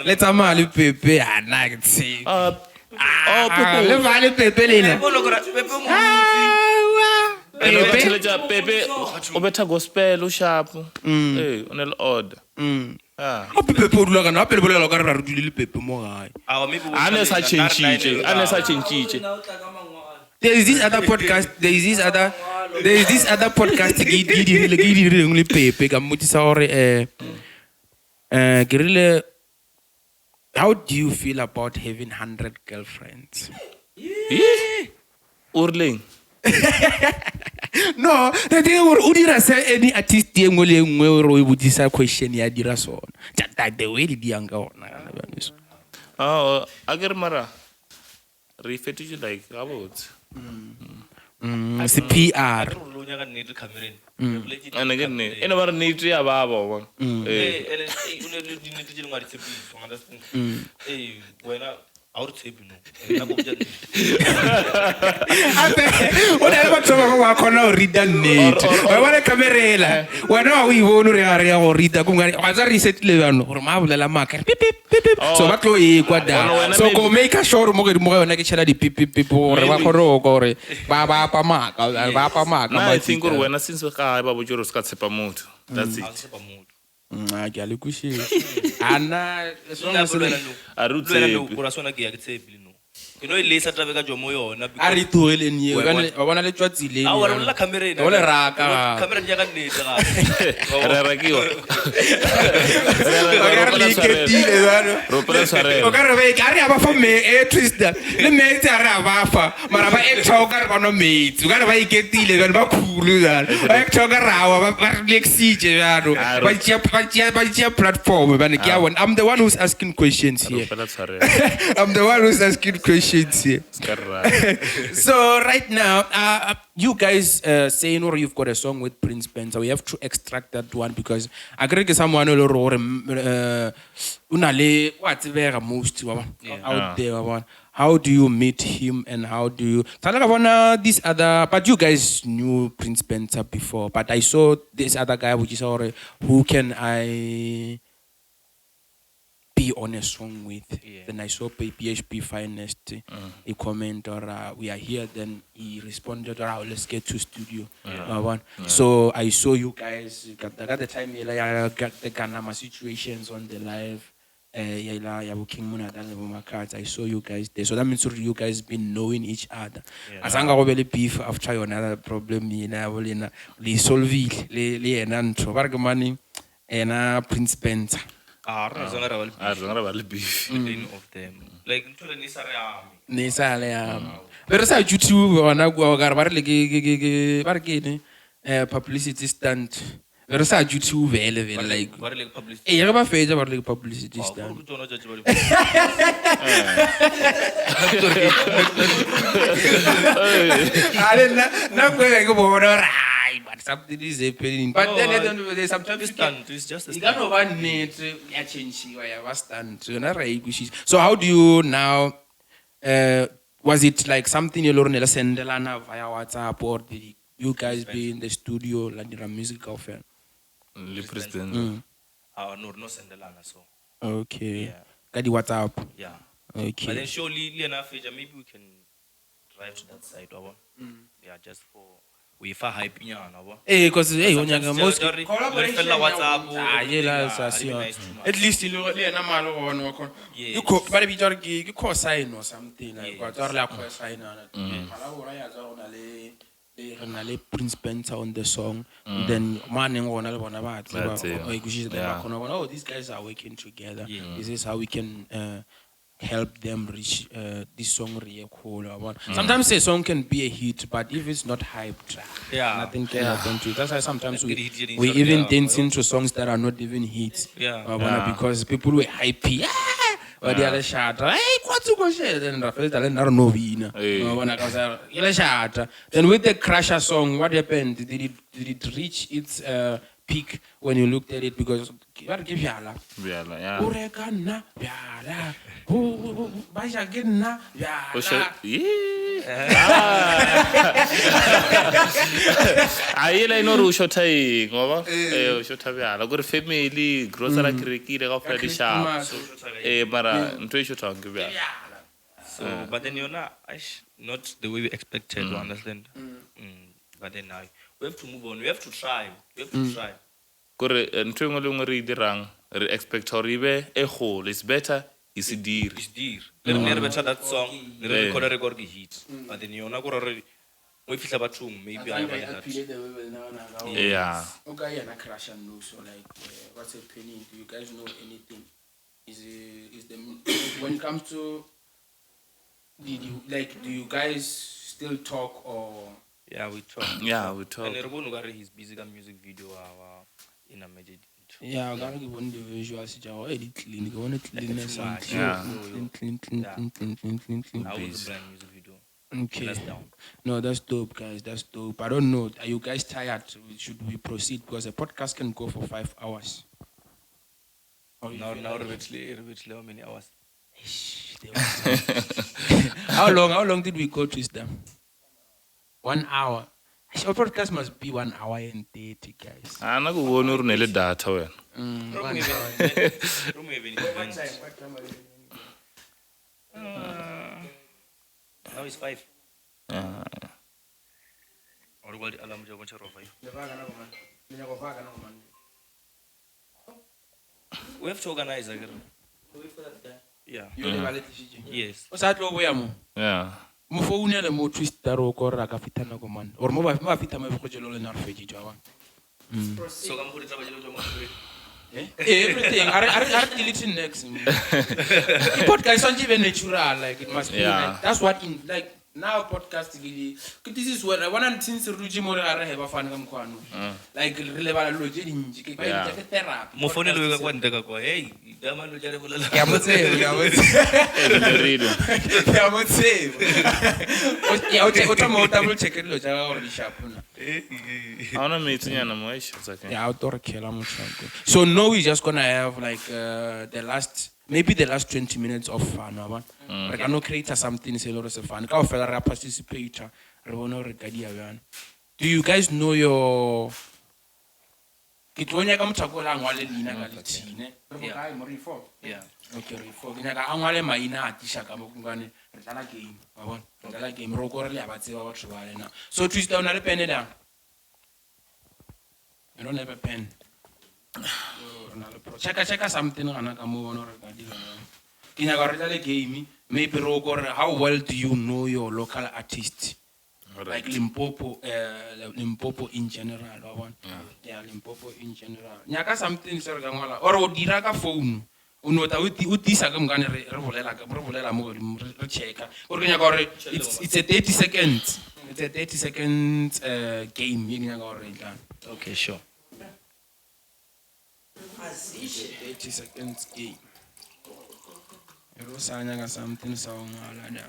S3: le tsamaya le Pepe ana ke tsebe le ba le Pepe lena
S6: Pepe o betha gospel o sharp o ne le order
S3: Pepe o dula kana apele bolela ka re ra dule le Pepe mo gae
S6: a ne sa change
S3: there is this other podcast ke dirileng le Pepe ka mmotisa gore ke rile how do you feel about having 100 girlfriends
S6: Urling
S3: no the thing gore o dira se any artist e nngwe le nngwe gore o botsisa question ya dira sona just the way di yang ka ona kana bana
S6: a ke re mara re fetile like about
S3: se PR
S6: ane ke nne ene ba re nete ya ba bona
S3: o na le batho ba ba kgona go reada nnete wa bona camerela wena wa o ibone re ga re ya go reada go tsa re setile bano gore ma bolela maka so ba tlo e kwa da so go make sure mo ke mo yona ke tshela di pip gore ba kgone gore ba apa maka
S6: I think gore wena since ga ba botse re se ka tshepa motho that's it
S3: ke a le kushile ana sona se
S6: a rutse
S5: ke no ile sa trabe ka jomo yona
S3: a re tueleng ye wa bona le tswa tsileng
S5: a wa la camera
S3: o le raka
S5: camera ya ka nnete ga
S6: re rakiwa
S3: o ka re be ka re ba fa me e twister le me tsa re ba fa mara ba e tsoka re ba no metsi ka re ba iketile ba khulu ya ba e tsoka rawa ba lexije yaro ba tsia platform ba ne ke ya one I'm the one who's asking questions here I'm the one who's asking questions here. So right now, you guys saying or you've got a song with Prince Spencer, we have to extract that one because I agree someone unale what's very most out there. How do you meet him and how do you this other but you guys knew Prince Spencer before, but I saw this other guy which is who can I be on a song with then I saw Phb Finest he comment or we are here then he responded let's get to studio so I saw you guys got the time I got the Ganama situations on the live King Monada I saw you guys there so that means you guys been knowing each other asanga go be le beef after another problem le solve le ena ntho ba re ke mane ena Prince Spencer
S6: beef
S5: of them like ntole
S3: ne sa le pero sa YouTube ona go ga ba re le ke ba re ke ne publicity stunt pero sa YouTube vele like
S5: ba re le publicity
S3: re ba fetsa ba re le publicity stunt ale na go ke bona but something is happening but then they sometimes
S5: it's just a
S3: stunt ya change ya ba stunt so how do you now was it like something you learn la sendelana via WhatsApp or did you guys be in the studio la dira music often
S6: le president
S5: no sendelana so
S3: okay ka di WhatsApp okay
S5: but then surely maybe we can drive to that side just for we fa hype nyana
S3: because most
S5: collaboration WhatsApp
S3: at least le ena malo bona wa you ko ba le bitsa ke co-sign or something like what or la co-sign mala ora ya tsa ona le Prince Spencer on the song then maneng gona le bona ba tseba oh these guys are working together this is how we can help them reach this song really cool. Sometimes a song can be a hit, but if it's not hyped, nothing can happen to it. That's why sometimes we even dance into songs that are not even hits. Because people were hypey. But the other shot, hey, what's to go share? Then Rafael Talen are no vina. Then with the Crusher song, what happened? Did it reach its peak when you looked at it because
S6: Yeah, yeah.
S3: Ureka na byala. Ba ja ke nna byala.
S6: Ayela ino ro shota eng ngoba o shota byala gore family grocery kerekile ka fela di shop mara ntwe shota nke byala.
S5: So, but then you're not the way we expected to understand. But then now we have to move on. We have to try.
S6: Gore ntwe ngwe le ngwe re dirang re expect hore ibe e gole it's better is dir.
S5: It's dear. Never better that song. Never record hit. But then you're not going to we feel about maybe I buy that.
S6: Yeah.
S3: Okay, and I crash and no. So like, what's happening? Do you guys know anything? Is the when it comes to do you guys still talk or?
S5: Yeah, we talk.
S6: Yeah, we talk.
S5: And Rebon his busy music video in a major.
S3: Yeah, I gotta give one the visuals. Just edit clean. Go on clean something.
S6: Yeah.
S3: Clean.
S5: I was a brand music video.
S3: Okay.
S5: That's down.
S3: No, that's dope, guys. That's dope. I don't know. Are you guys tired? Should we proceed? Because a podcast can go for 5 hours.
S5: Now, eventually, how many hours?
S3: How long did we go to them? 1 hour. Our podcast must be 1 hour and 30, guys.
S6: Ana go bona re ne le data wena.
S3: 1 hour.
S5: Now it's 5.
S6: Yeah.
S5: Or what alarm job 5. We have to organize again. Yeah. Yes.
S3: What's that over here?
S6: Yeah.
S3: Mo founela mo twister o ko ra ka fita na ko man. Or mo ba fita mo go jelo le na rfeji jwa.
S5: So come put it up
S3: Everything. Are deleting next. The podcast is even natural. Like it must be.
S6: Yeah.
S3: Like, that's what in like now podcast really. This is what I want to since Ruji more are have fun kam kwano. Like releva lo je dinji ke ba
S5: Yeah.
S3: ke therapy.
S5: Mo phone lo ka kwanta ka kwa. Hey, dama lo jare bolela.
S3: Ya mo tseo. Ya mo tseo. O tla mo double check lo ja go re sharp na.
S6: I wanna meet nyana mo isho tsaka.
S3: Yeah, outdoor killer muchako. So now we're just gonna have like the last 20 minutes of fun, We're gonna create something say lot of fun. Ka ofela re participate re bona re ka dia bana. Do you guys know your Kitlonya ka motshako la ngwale lina ka letsine? Re ka mo re for.
S5: Yeah.
S3: Okay, re for. Ke nyaka a ngwale maina a tisha ka mo ngwane re tsala game, wa bona. Re tsala game ro go re le ba tseba batho ba lena. So twist down na le pen down. You don't have a pen. Check something gana ka mo bona re ka dira. Ke nyaka re tsale game, maybe ro go re how well do you know your local artists? Like Limpopo in general, yeah, Limpopo in general. Nyaka something sir ka ngwala or o dira ka phone. Unota o tisa ka mngane re bolela mo re checka. Or ke nyaka re it's a 30 seconds. It's a 30 seconds game ke nyaka re tla.
S5: Okay, sure.
S3: 30 seconds game. Ero sanya ka something sa ngwala da.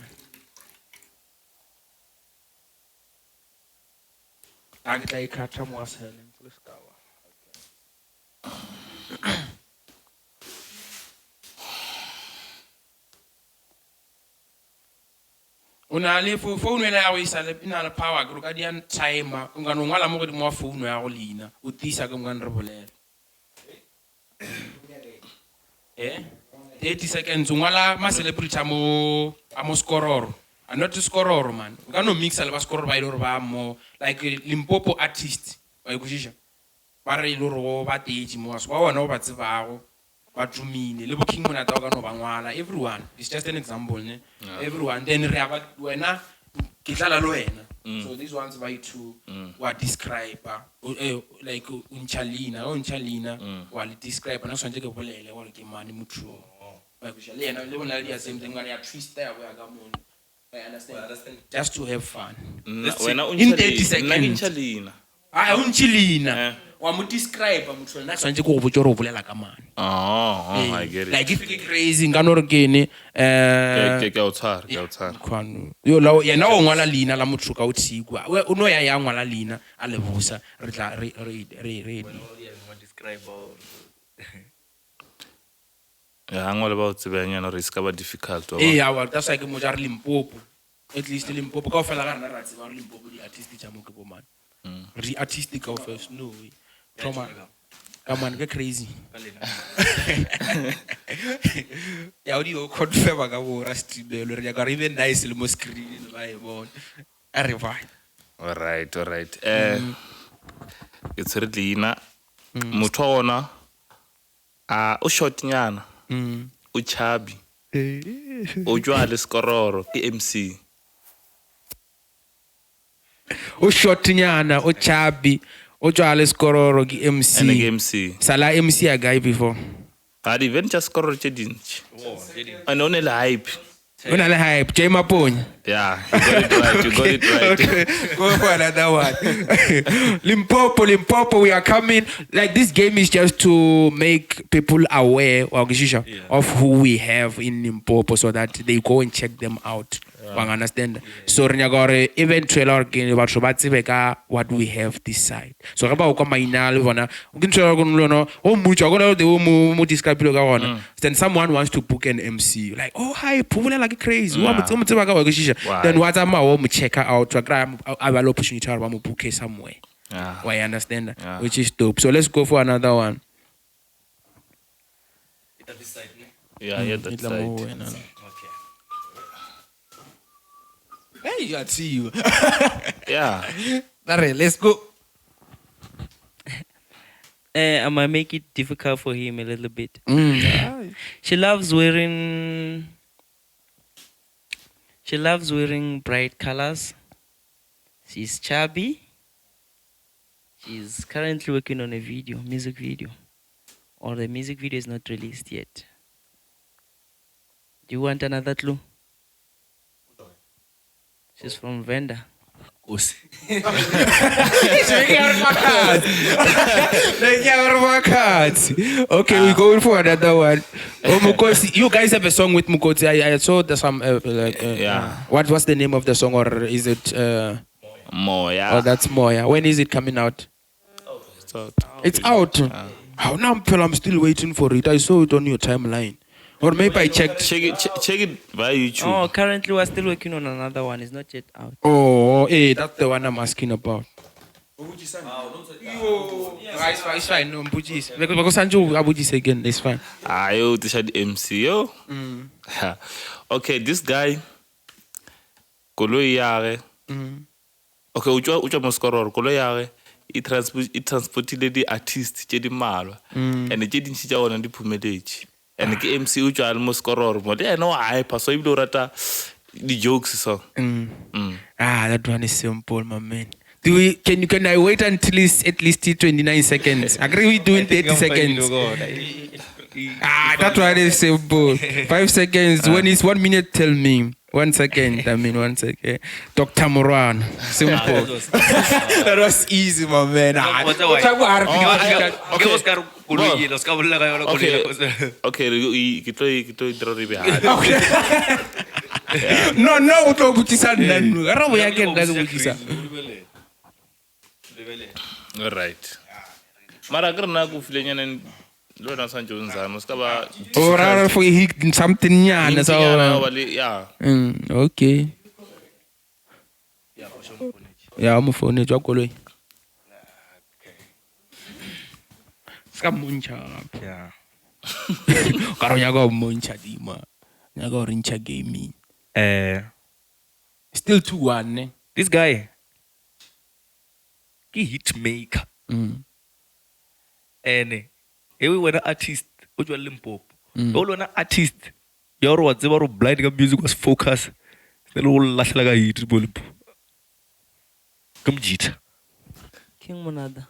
S3: Agta ikhatha mo aselen fleskawa. Una le phone ela ya o isa le ina le power go ka dia timer ngana ngwala mo go di mo phone ya go lina o tisa ka ngwana re bolela 30 seconds ngwala ma celebrity mo scororo not scororo man ga no mixa le ba scororo ba ile re ba mo like Limpopo artist ba ikushisha ba re ile ro ba teji mo wa bona o ba tsebago ba tumile le bo King Monada ka no ba ngwala everyone it's just an example ne everyone then re aba wena ke tlala lo wena so these ones by to what describe like unchalina wa le describe na swantse ke bolele wa ke mani muthu ba kusha le yena le bona le ya same thing ngwana ya twist ya go ya ka mo I understand just to have fun
S6: Wena
S3: in 30 seconds
S6: unchalina
S3: Ah, unchilina. Wa mo describe motho nna tshwantse go go botsa re o bolela ka mane.
S6: I get it.
S3: Like if you crazy ngano re kene
S6: Ke a o tshwara.
S3: khano. Yo la yena o ngwala leina la motho ka o tshikwa. We o no ya ngwala leina a le bosa re tla re
S5: describe
S6: Yeah, I'm all about tsebanyana re ska ba difficult wa.
S3: Eh ya that's like mo jar Limpopo. At least Limpopo ka fela ga rena ra tseba Limpopo di artist tsa mo ke bo man. Re artistic of us no way. Trauma. Come on, get crazy. Ya o di o confirm ka bo rastile le re ya ka even nice le mo screen ba e bona. A re va.
S6: All right. It's Redlina. Motho ona o short nyana. O chabi. O jwa le skororo ke MC.
S3: O short nyana o chabi o jwa le skororo ke MC.
S6: And ke MC.
S3: Sala MC a guy before.
S6: Had event just skororo tse dintsi. And on le hype.
S3: Una le hype J Maponya.
S6: Yeah, you got it right.
S3: Okay, go for another one. Limpopo, we are coming. Like this game is just to make people aware of who we have in Limpopo so that they go and check them out. Understand? So even trailer what we have this side. So then someone wants to book an MC. Like, oh hi, like crazy. Then what am check out opportunity to book somewhere. Why understand? Which is dope. So let's go for another one.
S6: Yeah, that's side.
S3: Hey, I see you.
S6: Yeah.
S3: Alright, let's go.
S4: I might make it difficult for him a little bit. She loves wearing bright colors. She's chubby. She's currently working on a music video. Or the music video is not released yet. Do you want another clue? She's from Venda.
S3: He's making out my cards. Okay, we're going for another one. Oh, Mukosi, you guys have a song with Mukosi. I saw the some what's the name of the song, or is it
S6: Moya?
S3: Oh, that's Moya. When is it coming out? It's out. How now? I'm still waiting for it. I saw it on your timeline. Or maybe I checked.
S6: Check it via YouTube.
S4: Oh, currently we're still working on another one. It's not yet out.
S3: Oh, hey, that's the one I'm asking about. It's fine. No, Mbujis. Because Sanju Abujis again. It's fine.
S6: Yo, this is MC. Yo. Okay, this guy. Koloi yare. Okay, uja moskororo. Koloi yare. It transported the artist. Jadi malwa. And the jadi nchija wana di pumedeji. And the MC uja almost skororo. But I know I pass. So you do rata the jokes so.
S3: That one is simple, my man. Can I wait until it's at least 29 seconds? Agree we doing 30 seconds. That one is simple. 5 seconds. When it's 1 minute, tell me. 1 second. 1 second. Dr. Moran. Simple. That was easy, my man.
S6: Okay, kita draw
S3: No, to butisa nanu. Arabo ya ke nda butisa.
S6: All right. Mara grana ku filenya lo na sanjo nzano ska ba
S3: Ora for something nyana so.
S6: Yeah.
S3: Okay. Ya mo phone jwa koloi. Ska muncha.
S5: Yeah.
S3: Karo nyago muncha dima. Nyago rincha gaming. Still 2-1.
S5: This guy, he hit maker. And we were an artist, which was Limpopo. All an artist. Your words, they were blind music was focus. The little last like a hit bulb. Come jit.
S4: King Monada.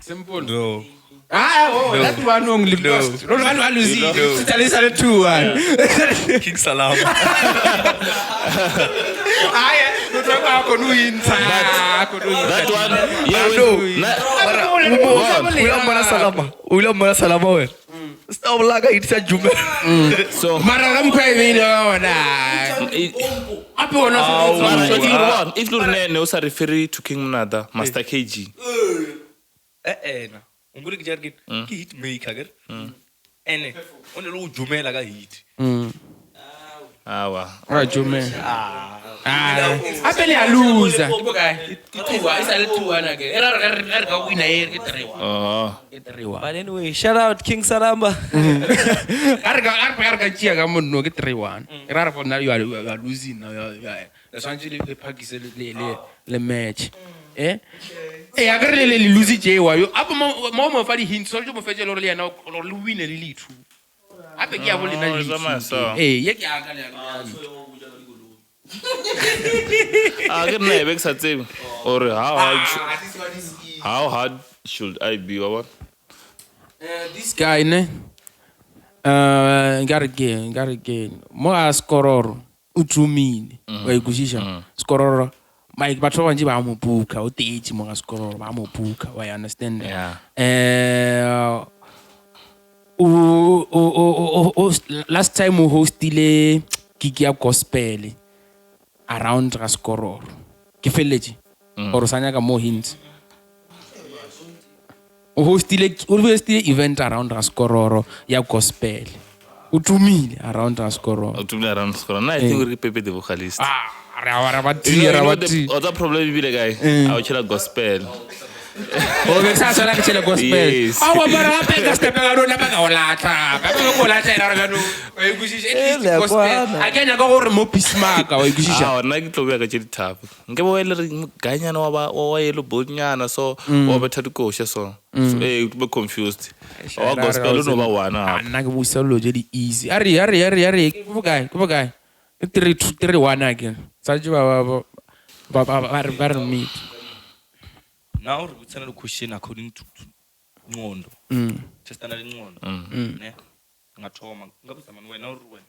S3: Simple.
S5: No.
S3: That one only lost. No, it's 2-1.
S5: King Salam.
S6: That one, yeah,
S5: Uliambona salama we. Stop laga itsa jume.
S6: so
S3: Mara mkwevini ona. Apo ona.
S6: if you ne usa refer to King Monada, Master KG.
S5: Na. Unguri kijar ki hit maker ger. Ene. One lo jume laga hit.
S6: Awa.
S3: Jume. Apele aluza.
S4: But anyway, shout out King Salamba.
S3: Arga chia kama no ke 3-1. Rara for now you are losing now. That's why you practice le match. Agar le lose je wa yo. Apa mo fa di hint so mo fa je lo le na lo win le le true. Apa ke a bole na le. Ye ke a ka le.
S6: Agar ne bek satse or how hard should I be over?
S3: This guy ne got again. Mo askororo utumini wa ikushisha. Skororo Mike batho banje ba mo buka o teetse mo askororo ba mo buka. Why understand?
S6: Yeah.
S3: Last time we hostile gig ya gospel around Raskororo. Ke felletse. Or sanya ka mo hints. O hostile event around Raskororo ya gospel. Utumile around Raskororo.
S6: Utumile around Raskororo. Na I think we Phb the vocalist.
S3: Rabati.
S6: Other problem be the guy. I will tell gospel.
S3: O ke sa sala ke tshela gospel.
S6: Yes.
S3: Awa bara pe ka step ga rona ba ka olata. Ka be ko olata era ga no. O ikushisha gospel. Akenya ga gore mo pismaka o ikushisha.
S6: Na ke tlo bua ka tshedi thap. Nke bo ile re ganyana wa yelo bonyana so wa betha dikosha so. So to be confused. Our gospel no ba wana.
S3: Nna ke buisa lo je di easy. Ari. Go guy. 3-1 again. Saji ba meet.
S5: Now we send a question according to Ngondo. Just another Ngondo. Ne. Ngathoma. Ngabe zaman wena uruwe.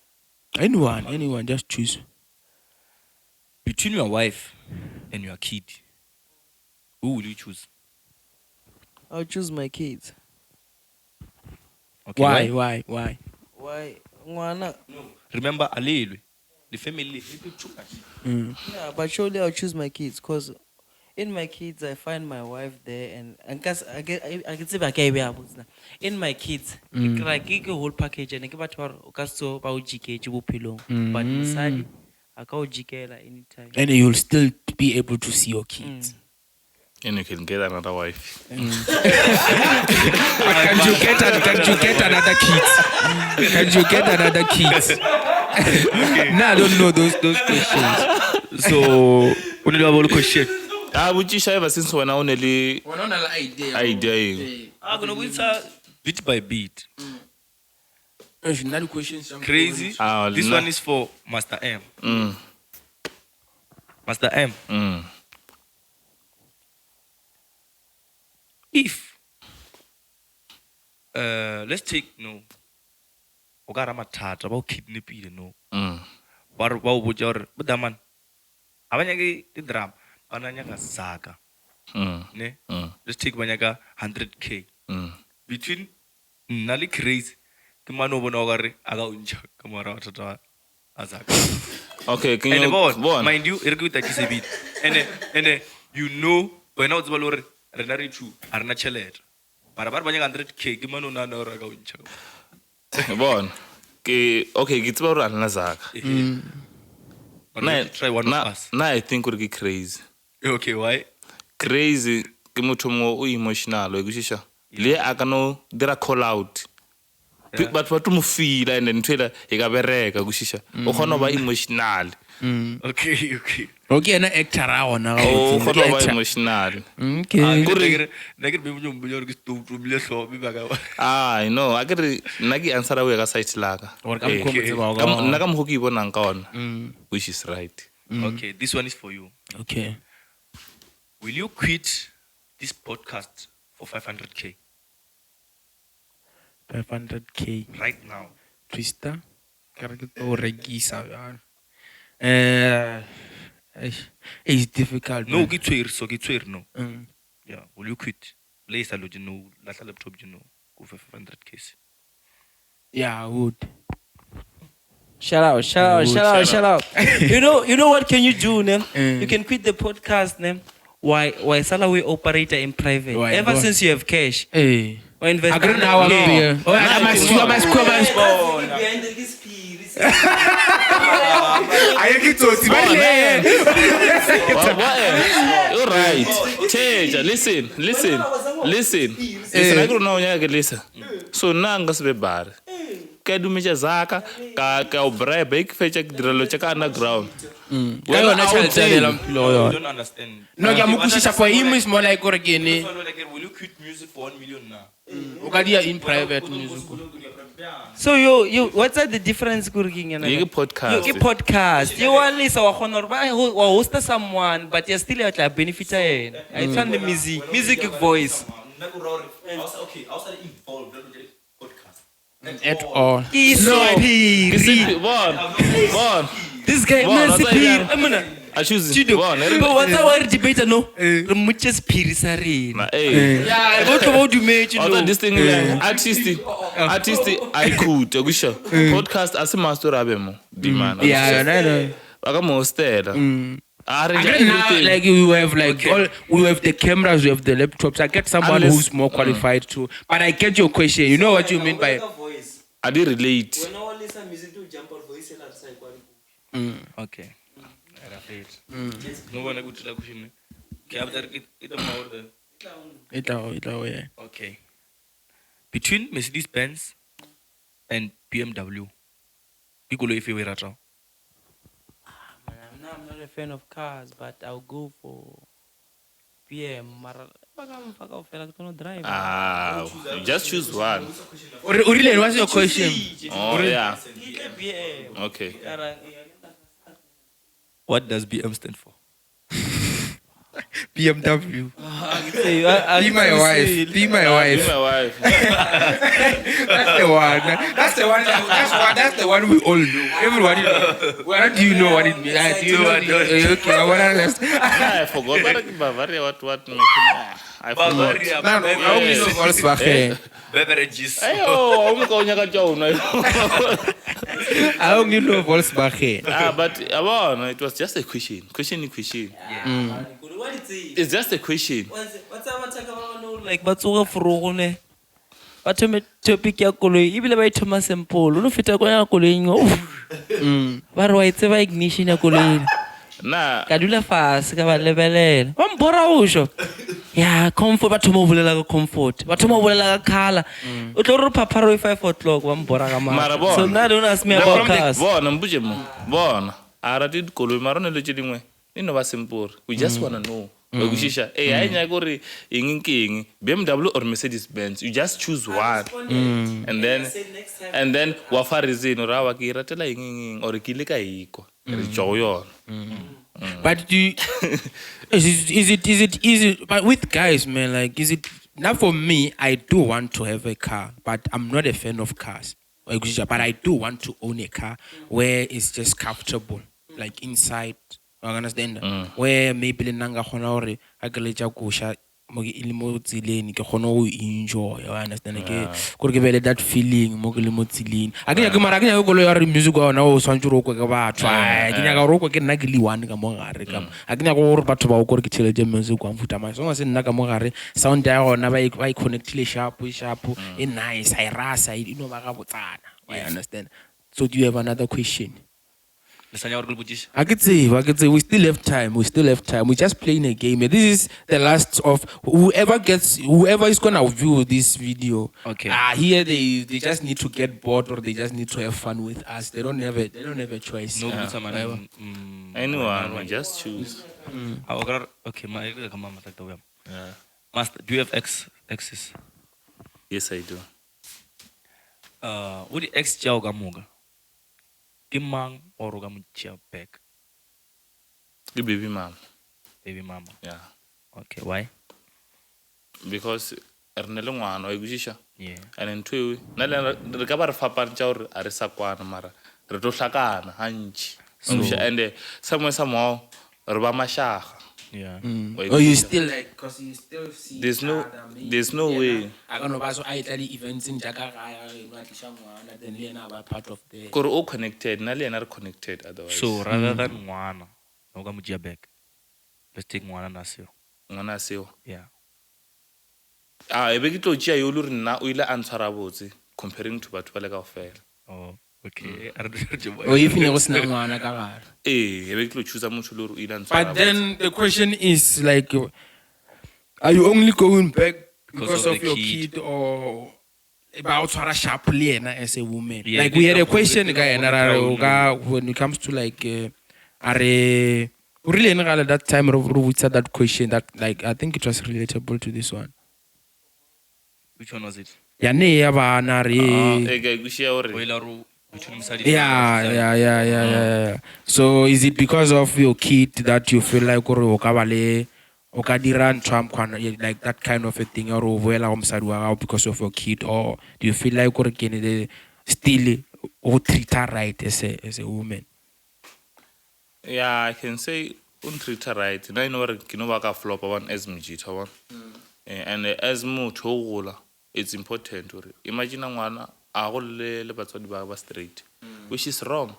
S3: Anyone, just choose.
S5: Between your wife and your kid, who will you choose?
S7: I'll choose my kids.
S5: Okay,
S3: Why?
S7: Why? Ngwana.
S5: No. Remember alelwe. The family
S7: Yeah, but surely I'll choose my kids because in my kids I find my wife there and cause I can say back in my kids like a whole package and ke batho ba ka so ba o jiketse bophelong but mosadi aka o jikela anytime
S3: And you'll still be able to see your kids.
S6: And you can get another wife.
S3: But can you get another kids? Can you get another kids? No, I don't know those questions.
S5: So, when you have a question.
S6: Would you ever since when I only idea?
S5: I'm gonna win bit by bit. Crazy. This one is for Master M. Master M. If let's take Ogara matata about kidnapping Ba o botsa gore bodaman a ba nyake di drum ba na nyaka saka ne let's take ba nyaka 100k between nna le crazy ke mane o bona gore a ka untšha ka mora wa thata a saka.
S6: Okay, can
S5: And
S6: you
S5: about mind you e re go itaki se bit and you know wena o tseba le gore rena re two a rena tšhelete bara ba nyaka 100k ke mane o nana gore a ka untšha.
S6: Bon. Okay, ke tseba gore a nna zaka.
S5: Try one of us.
S6: Na I think we crazy.
S5: Okay, why?
S6: Crazy ke motho mo o emotional o kushisha. Le a ka no dira call out. But batho mo feel and then twela e ka bereka kushisha. O khona ba emotional.
S3: Okay, na actor a ona ga
S6: o khona ba emotional.
S3: Okay.
S5: Nagere be mo mbolo ke sto bile so be ba ka.
S6: I know. I get nagi answer we ka site laka. Nna ka mo ke ibonang ka ona. Which is right.
S5: Okay, this one is for you.
S3: Okay.
S5: Will you quit this podcast for 500k?
S3: 500k
S5: right now.
S3: Twister. Kare ke to regisa bjang. It's difficult.
S5: No,
S3: man.
S5: get swear, so get swear, no.
S3: Mm.
S5: Yeah, will you quit? Lace a you know, like a laptop, you know, go for 500 case.
S3: Yeah, I would.
S7: Shout out. You know what can you do, ne?
S3: Mm.
S7: You can quit the podcast, ne? Why salary operator in private?
S3: Why
S7: Ever
S3: not?
S7: since you have cash.
S3: Hey.
S7: Or invest.
S3: I agree now.
S7: Yeah.
S3: I must
S7: Behind this piece.
S3: I get to see
S6: You're right. Change. Listen. I don't know listen. So nanga se bar. Ka dumeja zaka ka o bribe ke fetsa ke direlo tsa ka underground.
S3: I
S5: don't understand.
S3: No, ya mukushisha for him is more like orgene.
S5: Will you quit music for 1 million now?
S3: Ukadia in private music.
S7: So you what's the difference kurking and
S6: You podcast.
S7: You podcast. You want listen wa honor ba host someone but you still at like benefit I turn the music voice.
S5: Okay, I was involved in the podcast.
S3: At all.
S6: Bon.
S7: This guy
S6: Bon,
S7: man
S6: I choose
S7: Studio.
S6: Bon.
S7: But what's our debate no? Muchas pirisari.
S6: Hey.
S7: Yeah, what about you mate you
S6: Although
S7: know?
S6: this thing artist I could Ogusha podcast as a master abemo demand.
S3: Yeah, I know.
S6: Akamo stela.
S3: Now, like we have we have the cameras, we have the laptops. I get someone who's more qualified to. But I get your question. You know what you mean by?
S6: I did relate.
S7: When I listen music to jump out voice and outside
S5: Okay. No one good to question.
S3: Yeah.
S5: Okay. Between Mercedes Benz and BMW, people if you were at all.
S7: I'm not a fan of cars, but I'll go for PM.
S6: You just choose one.
S3: Urilen, what's your question?
S6: Oh yeah. Okay.
S5: What does BM stand for?
S3: BMW.
S7: Be
S3: my wife. Be my wife.
S6: My wife.
S3: That's the one. That's the one we all know. Everyone knows. What do you know what it means? Do you know? Okay, I want to understand.
S6: I forgot. Bavaria, what making? I forgot.
S3: I only know Volkswagen.
S5: Beverages.
S6: Ayo, I'm going to go.
S3: I only know Volkswagen.
S6: But it was just a question. Question. It's just a question.
S7: What's our like batsoga frogone? Batho topic ya koloi ibile ba ithoma sample lo feta kwa ya koloi ngo ba re wa itseba ignition ya koloi
S6: Nah.
S7: ka dula fase ka ba lebelela ba mbora usho ya comfort batho mo bolela ka comfort batho mo bolela ka khala o tlo re phaparo 5 o'clock ba mbora ka mara so now don't ask me about cars
S6: Bona mbuje mo. Bona. Ara did koloi mara no le tshedingwe. Ino ba simple. We just want to know. Okushisha, hey, I nya gore ing BMW or Mercedes Benz. You just choose one. And then wa fa reason ora wa ke ratela ing or ke le ka iko. Re tjo yona.
S3: But is it easy? But with guys, man, like, is it now for me? I do want to have a car, but I'm not a fan of cars. But I do want to own a car where it's just comfortable, like inside. I understand where maybe the nanga khona hore a ke letja kusha mo ke ile mo tsileng ke khona go enjoy. I understand ke gore ke bele that feeling mo ke le mo tsileng a ke nyaka mara ke nyaka go lo ya music wa ona o swantse ro kwa ke batho ke nyaka ro kwa ke nna ke le one ka mo gare ka a ke nyaka gore batho ba go gore ke tsheleje music wa mfuta ma so se nna ka mo gare sound ya ona ba I connectile sharp e nice I rasa e no ba ga botsana. I understand. So do you have another question? I could say we still have time. We're just playing a game. This is the last of whoever is gonna view this video.
S5: Okay.
S3: Here they just need to get bored or they just need to have fun with us. They don't have a choice.
S5: No,
S6: anyone, just choose.
S5: Okay, Master, do you have exes?
S6: Yes, I do.
S5: What the ex jao gamuga? Kimang or gamucha back?
S6: The baby mom.
S5: Baby mama.
S6: Yeah.
S5: Okay, why?
S6: Because ernele ngwana o igushisha.
S5: Yeah.
S6: And then two na le ka ba re fapana tja hore a re sa kwana mara re to hlakana hantši. And somewhere Re ba mashaga.
S5: Yeah.
S6: Wa
S3: Or you
S6: ikutlwa?
S3: still like, because you still see
S6: There's
S3: each
S6: no-
S3: other, maybe
S6: there's no
S3: le
S6: way.
S3: yena a ka no ba so a etla di-events in jaaka gaya e no a tlisha ngwana then le yena a ba part of the
S6: Kore o connected, na le yena re connected otherwise.
S5: So rather than ngwana, no ka mo dia back. Let's take ngwana na seo.
S6: Ngwana a seo.
S5: Yeah.
S6: E be ke tlo tšea yo le gore nna o ile a ntshwara botse comparing to batho ba le kaofela.
S5: Oh, okay. I don't
S3: or if ne go sena ngwana ka gare.
S6: E be ke tlo choose motho le gore o ile a ntshwara
S3: But then the question is like, are you only going back because
S5: of
S3: of
S5: the
S3: your
S5: kid.
S3: kid or about tshwara sharp le yena as a woman?
S5: Yeah,
S3: Like we had a
S5: ke-
S3: question
S5: ke-
S3: ka yena ra re o ka when it comes to like are really at that time we said that question that like I think it was relatable to this one.
S5: Which one was it?
S3: Ya ne ya bana re
S6: E ka ikushia
S5: O
S6: gore
S5: ile ro motšhomisa di-
S3: yeah. So is it because of your kid that you feel like o ka ba le o ka dira ntho ya mokgwana, like that kind of a thing, or o boela go mosadi wa gago because of your kid, or do you feel like gore ke ne still o treat her right as a woman?
S6: Yeah, I can say treat her right. Na ino gore ke no ba ka flop one as mojita one. And as motho o gola, it's important gore imagine ngwana a go le batswadi ba straight, which is wrong.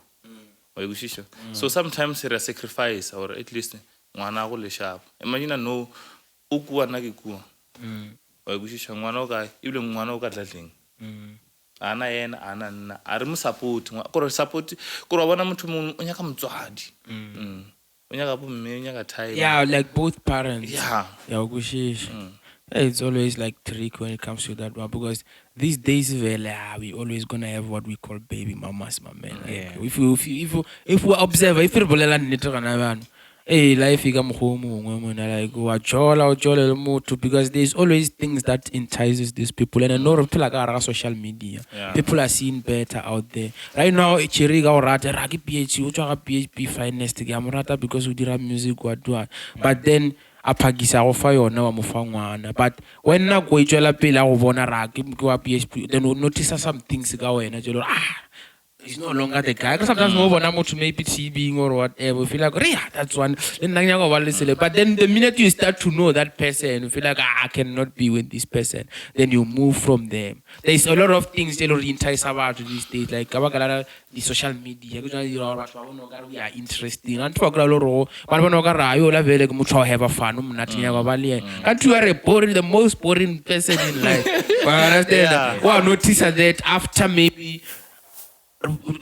S6: Wa ikushisa. So sometimes re sacrifice or at least ngwana a go le sharp. Imagine no o kua na ke kua. Wa ikushisa ngwana o ka ibile ngwana o ka tlatleng. Ana yena ana nna a re mo support gore support gore wa bona motho mo o nyaka motswadi. O nyaka bo mme o nyaka time.
S3: Yeah, like both parents.
S6: Yeah.
S3: Yeah, kushish. It's always like trick when it comes to that one, because these days we always gonna have what we call baby mamas, my man. Like,
S5: Yeah.
S3: if we observe, if we bolela nnete kana bana, life e ka mokgwa o mongwe mona, like wa jola le motho, because there's always things that entices these people, and I know re phela ka gare ga social media.
S6: Yeah.
S3: People are seeing better out there right now. Chiri ga o rata ra ke PhD o tswa ga Phb Finest ke a mo rata because o dira music what, but then a phakisa go fa yona wa mo fa ngwana, but when nako e tswela pele a go bona ra ke wa PhD, then o notice some things ka wena jelo he's no longer the guy. Because sometimes no one maybe TB or whatever. You feel like, yeah, that's one. But then the minute you start to know that person, you feel like, I cannot be with this person. Then you move from them. There's a lot of things that are entice about these days, like the social media. We are interesting. And talk a lot. Have fun. Can't you are boring, the most boring person in life? Well, notice that after maybe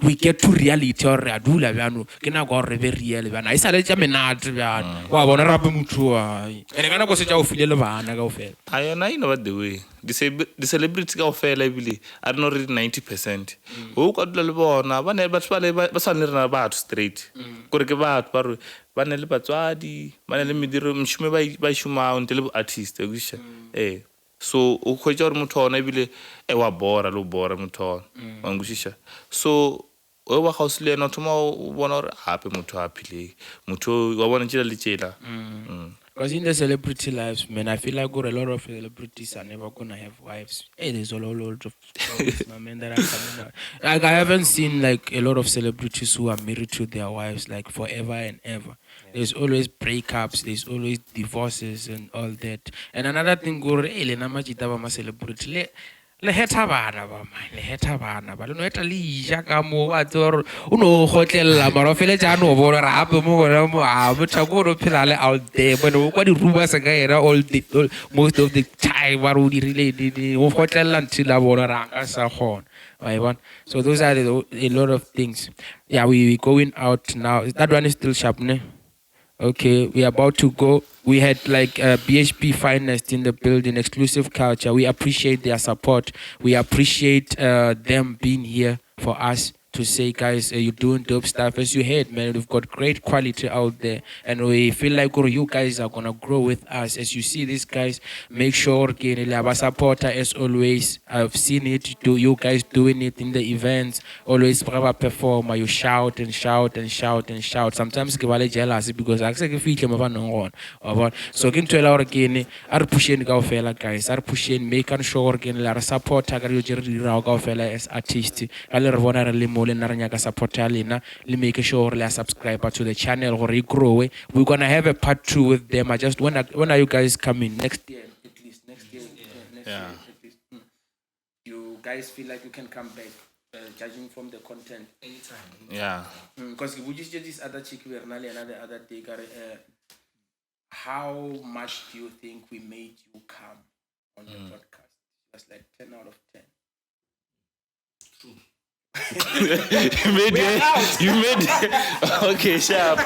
S3: we get to reality or adula bjano ke na go re be real bjana isa le tša menate bjana wa bona rape motho wa ene kana go se tša o file le bana ka ofela
S6: Ayona you know what the way the celebrity ka ofela ibile I don't know really 90%. O ka dula le bona ba ne batho ba sa le rena batho straight gore ke batho ba re ba ne le batswadi ba ne le mediro mshume ba shuma o ntele artist e kusha so o khwetša gore motho ona ebile wa bora lo bora motho wa ngushisha so o wa ga le ena thoma o bona gore hape motho a phile motho wa bona tšela le tšela.
S3: because in the celebrity lives, man, I feel like a lot of celebrities are never gonna have wives. There's a lot of stories, my man, that are coming out. Like I haven't seen like a lot of celebrities who are married to their wives like forever and ever. There's always breakups, there's always divorces and all that. And another thing, go le na majita ba ma celebrity le heta bana ba mine le heta bana ba le no eta le ja ka mo wa tsoro o no gotlella mara fele ja no bona ra hape mo bona mo a botsa go ro phela le out there but o kwa di ruba se ka era most of the time ba ro di relate o gotlella ntila bona ra ka sa gona I want. So those are a lot of things. Yeah, we going out now. That one is still sharp, ne? Okay, we are about to go. We had like Phb Finest in the building, exclusive culture. We appreciate their support. We appreciate them being here for us to say, guys, you're doing dope stuff. As you heard, man, we've got great quality out there. And we feel like you guys are going to grow with us. As you see these guys, make sure our supporter as always. I've seen it, you guys doing it in the events. Always perform, you shout and shout and shout and shout. Sometimes I'm jealous because I say, so can tell our again, are pushing guys, are pushing, making sure again, our supporter as artist. le nna re nyaka support ya lena le make sure le subscribe to the channel gore e grow. We're gonna have a part 2 with them. I just when are you guys coming next year? At least next year. Next year at least. You guys feel like you can come back, judging from the content anytime.
S6: Yeah.
S3: Because we just did this other chick another other day. How much do you think we made you come on the podcast? It was like 10 out of 10.
S6: You made okay, sharp.